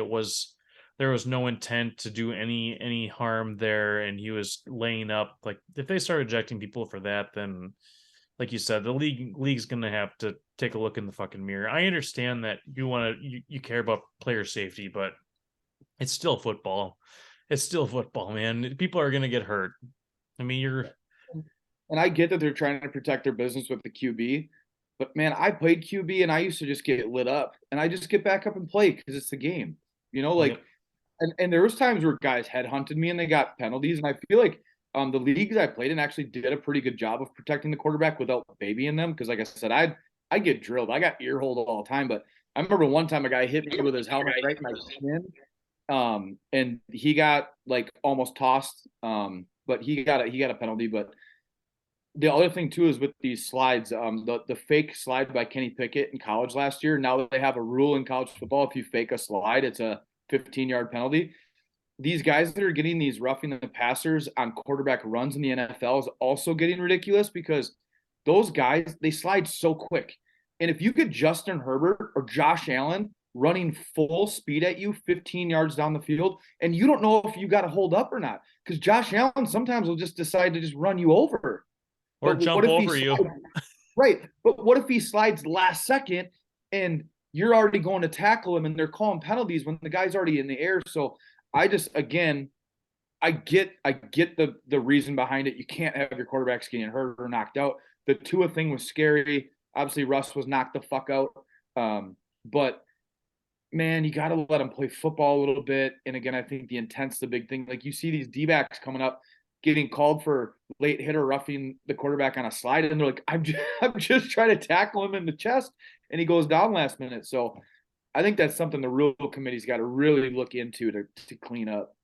there was no intent to do any harm there, and he was laying up. Like if they start ejecting people for that, then like you said, the league's gonna have to take a look in the fucking mirror. I understand that you care about player safety, but it's still football. It's still football, man. People are gonna get hurt. I mean, And I get that they're trying to protect their business with the QB, but man, I played QB and I used to just get lit up and I just get back up and play because it's the game, like, yep. and there was times where guys headhunted me and they got penalties. And I feel like the leagues I played in actually did a pretty good job of protecting the quarterback without babying them. Cause like I said, I get drilled. I got ear hold all the time, but I remember one time a guy hit me with his helmet right in my shin. And he got like almost tossed. But he got a penalty. But the other thing too is with these slides, the fake slide by Kenny Pickett in college last year. Now that they have a rule in college football, if you fake a slide, it's a 15-yard penalty. These guys that are getting these roughing the passers on quarterback runs in the NFL is also getting ridiculous because those guys, they slide so quick. And if you get Justin Herbert or Josh Allen running full speed at you 15 yards down the field, and you don't know if you got to hold up or not, because Josh Allen sometimes will just decide to just run you over. Or But jump what if over you. right? But what if he slides last second and you're already going to tackle him and they're calling penalties when the guy's already in the air? So I just again, I get the reason behind it. You can't have your quarterbacks getting hurt or knocked out. The Tua thing was scary. Obviously, Russ was knocked the fuck out. But man, you got to let them play football a little bit. And again, I think the intent's the big thing. Like you see these D-backs coming up, getting called for late hitter roughing the quarterback on a slide, and they're like, I'm just trying to tackle him in the chest, and he goes down last minute. So I think that's something the rule committee's got to really look into to clean up.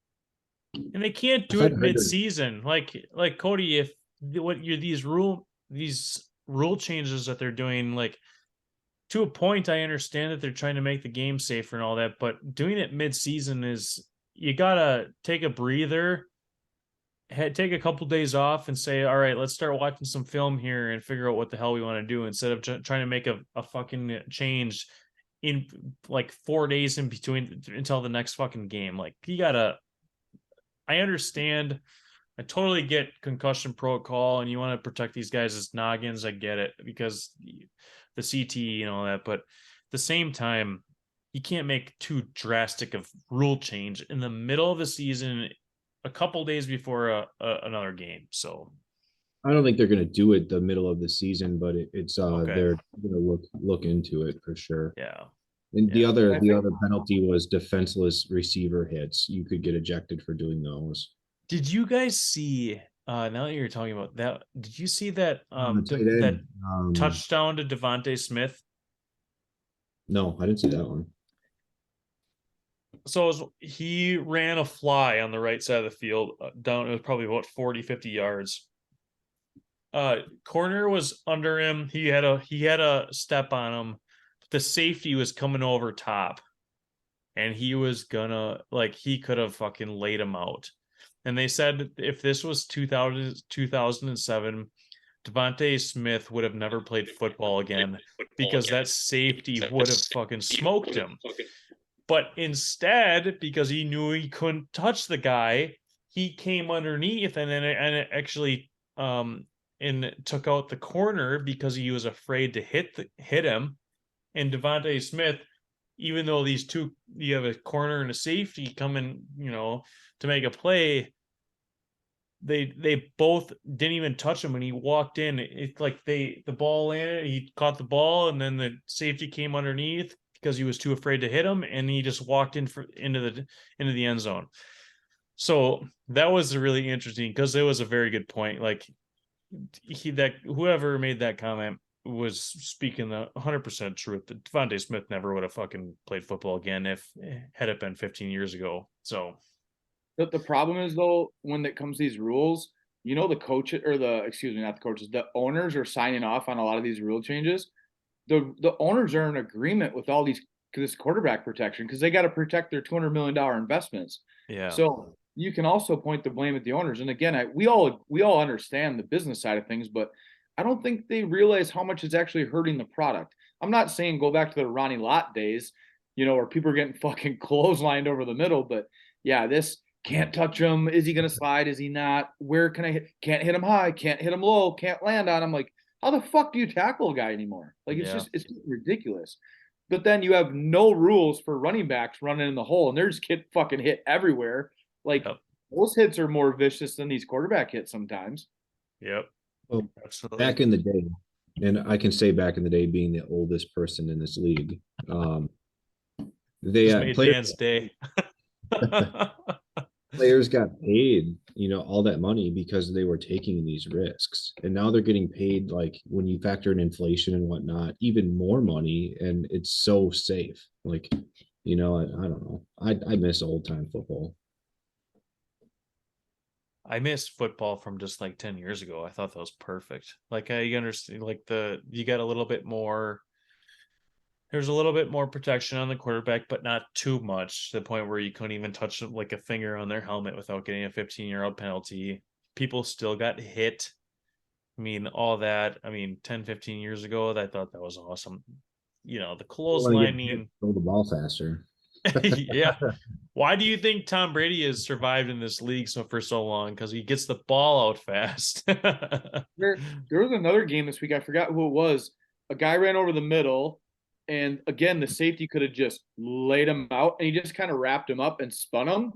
And they can't do it mid-season. Like Cody, if what you these rule changes that they're doing, like to a point, I understand that they're trying to make the game safer and all that, but doing it mid-season is you gotta take a breather, take a couple days off, and say, all right, let's start watching some film here and figure out what the hell we want to do instead of trying to make a fucking change in like 4 days in between until the next fucking game. Like you gotta. I understand I totally get concussion protocol and you want to protect these guys' noggins. I get it because the CT and all that, but at the same time, you can't make too drastic of rule change in the middle of the season, a couple days before another game. So I don't think they're going to do it the middle of the season, but it's okay, they're going to look into it for sure. yeah, And yeah. the other penalty was defenseless receiver hits. You could get ejected for doing those. Did you guys see? Now that you're talking about that, did you see that Tight that end. touchdown to Devontae Smith? No, I didn't see that one. So he ran a fly on the right side of the field down. It was probably about 40, 50 yards. Corner was under him. He had a step on him. The safety was coming over top, and he was gonna he could have fucking laid him out. And they said if this was 2007, Devontae Smith would have never played football again because that safety would have fucking smoked him. But instead, because he knew he couldn't touch the guy, he came underneath and it actually and took out the corner because he was afraid to hit him. And Devontae Smith, even though these two, you have a corner and a safety coming, to make a play, they both didn't even touch him when he walked in. It's like the ball landed, he caught the ball, and then the safety came underneath because he was too afraid to hit him, and he just walked into the end zone. So that was really interesting because it was a very good point. Like whoever made that comment was speaking the 100% truth. That Devontae Smith never would have fucking played football again had it been 15 years ago. So the problem is though, when it comes to these rules, the coach or not the coaches, the owners are signing off on a lot of these rule changes. The owners are in agreement with all this quarterback protection because they got to protect their $200 million investments. yeah. So you can also point the blame at the owners. And again, we all understand the business side of things, but I don't think they realize how much it's actually hurting the product. I'm not saying go back to the Ronnie Lott days, where people are getting fucking clotheslined over the middle, but yeah, this can't touch him. Is he going to slide? Is he not? Where can I hit? Can't hit him high. Can't hit him low. Can't land on him. Like, how the fuck do you tackle a guy anymore? Like, it's just ridiculous. But then you have no rules for running backs running in the hole, and they're just getting fucking hit everywhere. Like, those hits are more vicious than these quarterback hits sometimes. Yep. Well, Absolutely. back in the day, and I can say back in the day, being the oldest person in this league, they just made Dan's day. Players got paid, all that money because they were taking these risks. And now they're getting paid, like when you factor in inflation and whatnot, even more money. And it's so safe. Like, I don't know. I miss old time football. I miss football from just like 10 years ago. I thought that was perfect. Like I understand, like you got a little bit more. There's a little bit more protection on the quarterback, but not too much to the point where you couldn't even touch like a finger on their helmet without getting a 15-year-old penalty. People still got hit. I mean, all that. I mean, 10, 15 years ago, I thought that was awesome. The clotheslining. Throw the ball faster. Yeah. Why do you think Tom Brady has survived in this league for so long? Because he gets the ball out fast. There was another game this week. I forgot who it was. A guy ran over the middle, and again, the safety could have just laid him out, and he just kind of wrapped him up and spun him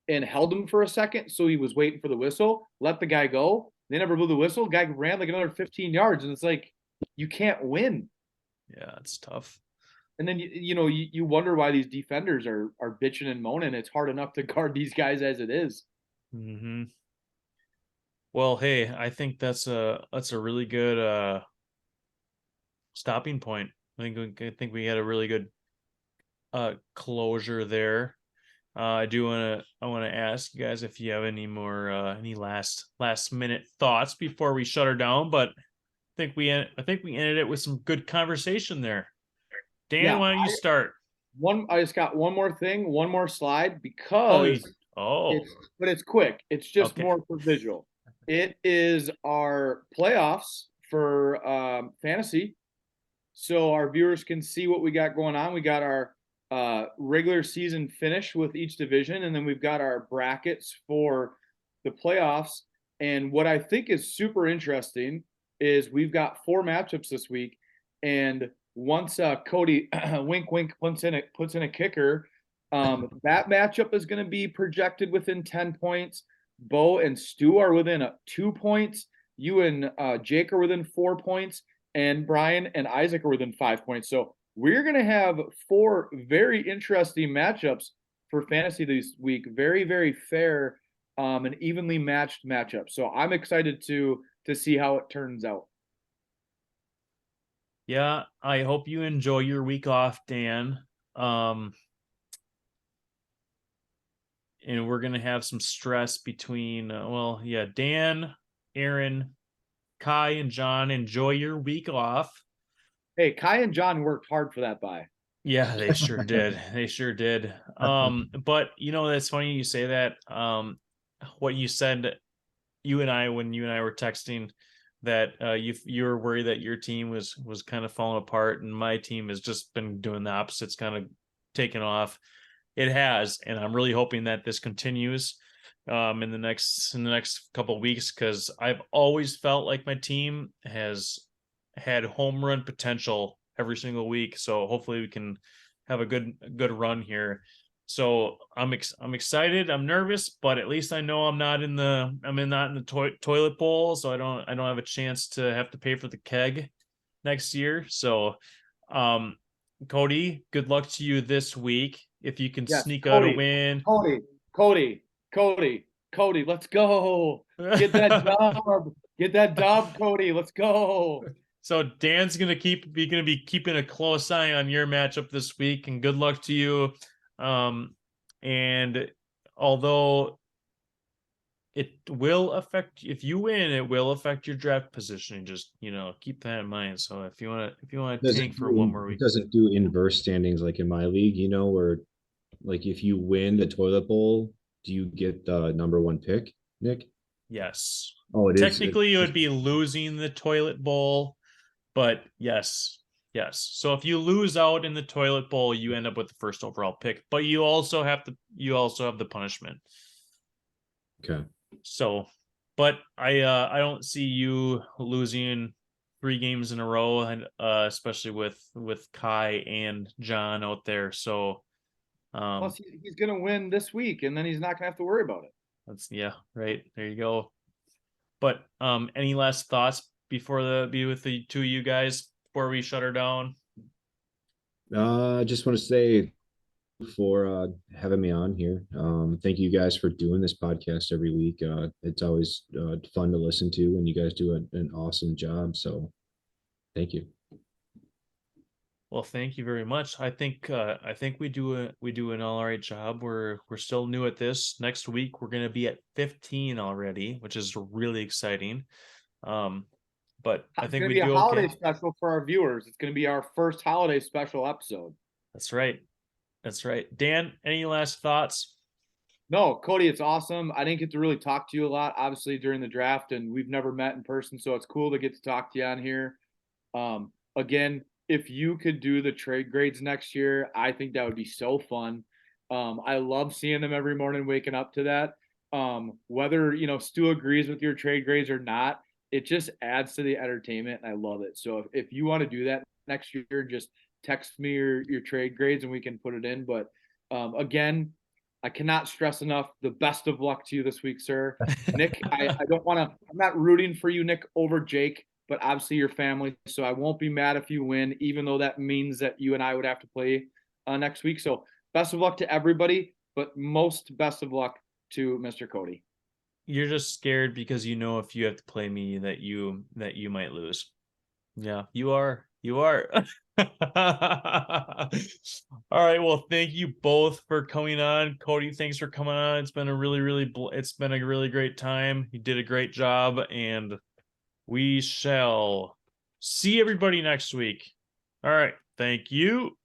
and held him for a second. So he was waiting for the whistle, let the guy go. They never blew the whistle. The guy ran like another 15 yards, and it's like, you can't win. Yeah, it's tough. And then you wonder why these defenders are bitching and moaning. It's hard enough to guard these guys as it is. Mm-hmm. Well, hey, I think that's a really good stopping point. I think we had a really good closure there. I want to ask you guys if you have any more any last minute thoughts before we shut her down. But I think we ended it with some good conversation there. Dan, why don't you start? I just got one more thing, one more slide because but it's quick. It's just more for visual. It is our playoffs for fantasy, so our viewers can see what we got going on. We got our regular season finish with each division, and then we've got our brackets for the playoffs. And what I think is super interesting is we've got 4 matchups this week. And once Coty wink wink puts in a kicker, that matchup is going to be projected within 10 points. Bo and Stu are within 2 points. You and Jake are within 4 points, and Brian and Isaac are within 5 points. So we're going to have 4 very interesting matchups for fantasy this week. Very, very fair and evenly matched matchups. So I'm excited to see how it turns out. Yeah, I hope you enjoy your week off, Dan. And we're gonna have some stress between Dan, Aaron, Kai, and John. Enjoy your week off. Hey, Kai and John worked hard for that bye. Yeah, they sure did. They sure did. But that's funny you say that. What you said, when you and I were texting, that you were worried that your team was kind of falling apart, and my team has just been doing the opposite. It's kind of taken off. It has, and I'm really hoping that this continues in the next couple of weeks, because I've always felt like my team has had home run potential every single week. So hopefully we can have a good run here. So I'm excited. I'm nervous, but at least I know I'm not in the toilet bowl, so I don't have a chance to have to pay for the keg next year. So Coty, good luck to you this week. If you can sneak out a win. Coty, let's go. Get that dub. Get that dub, Coty. Let's go. So Dan's gonna be keeping a close eye on your matchup this week, and good luck to you. And although it will affect, if you win, it will affect your draft positioning. Just keep that in mind. So if you want to tank for one more week, it doesn't do inverse standings like in my league, where like if you win the toilet bowl, do you get the number 1 pick, Nick? yes. Oh, it technically it would be losing the toilet bowl, but yes. So if you lose out in the toilet bowl, you end up with the first overall pick, but you also have the punishment. Okay. So, but I don't see you losing 3 games in a row, and especially with Kai and John out there. So plus he's gonna win this week, and then he's not gonna have to worry about it. That's right. There you go. But any last thoughts before be with the 2 of you guys before we shut her down? I just want to say for having me on here. Thank you guys for doing this podcast every week. It's always fun to listen to, and you guys do an awesome job. So thank you. Well, thank you very much. I think we do an all right job. We're still new at this. Next week we're going to be at 15 already, which is really exciting. But I think we do okay. It's going to be a holiday special for our viewers. It's going to be our first holiday special episode. That's right. Dan, any last thoughts? No, Coty, it's awesome. I didn't get to really talk to you a lot, obviously, during the draft, and we've never met in person, so it's cool to get to talk to you on here. Again, if you could do the trade grades next year, I think that would be so fun. I love seeing them every morning, waking up to that. Whether, Stu agrees with your trade grades or not, it just adds to the entertainment, and I love it. So if you want to do that next year, just text me your trade grades and we can put it in. But again, I cannot stress enough the best of luck to you this week, sir. Nick, I'm not rooting for you, Nick, over Jake, but obviously your family. So I won't be mad if you win, even though that means that you and I would have to play next week. So best of luck to everybody, but most best of luck to Mr. Coty. You're just scared because if you have to play me that you might lose. Yeah, you are. All right. Well, thank you both for coming on. Coty, thanks for coming on. It's been a really great time. You did a great job, and we shall see everybody next week. All right. Thank you.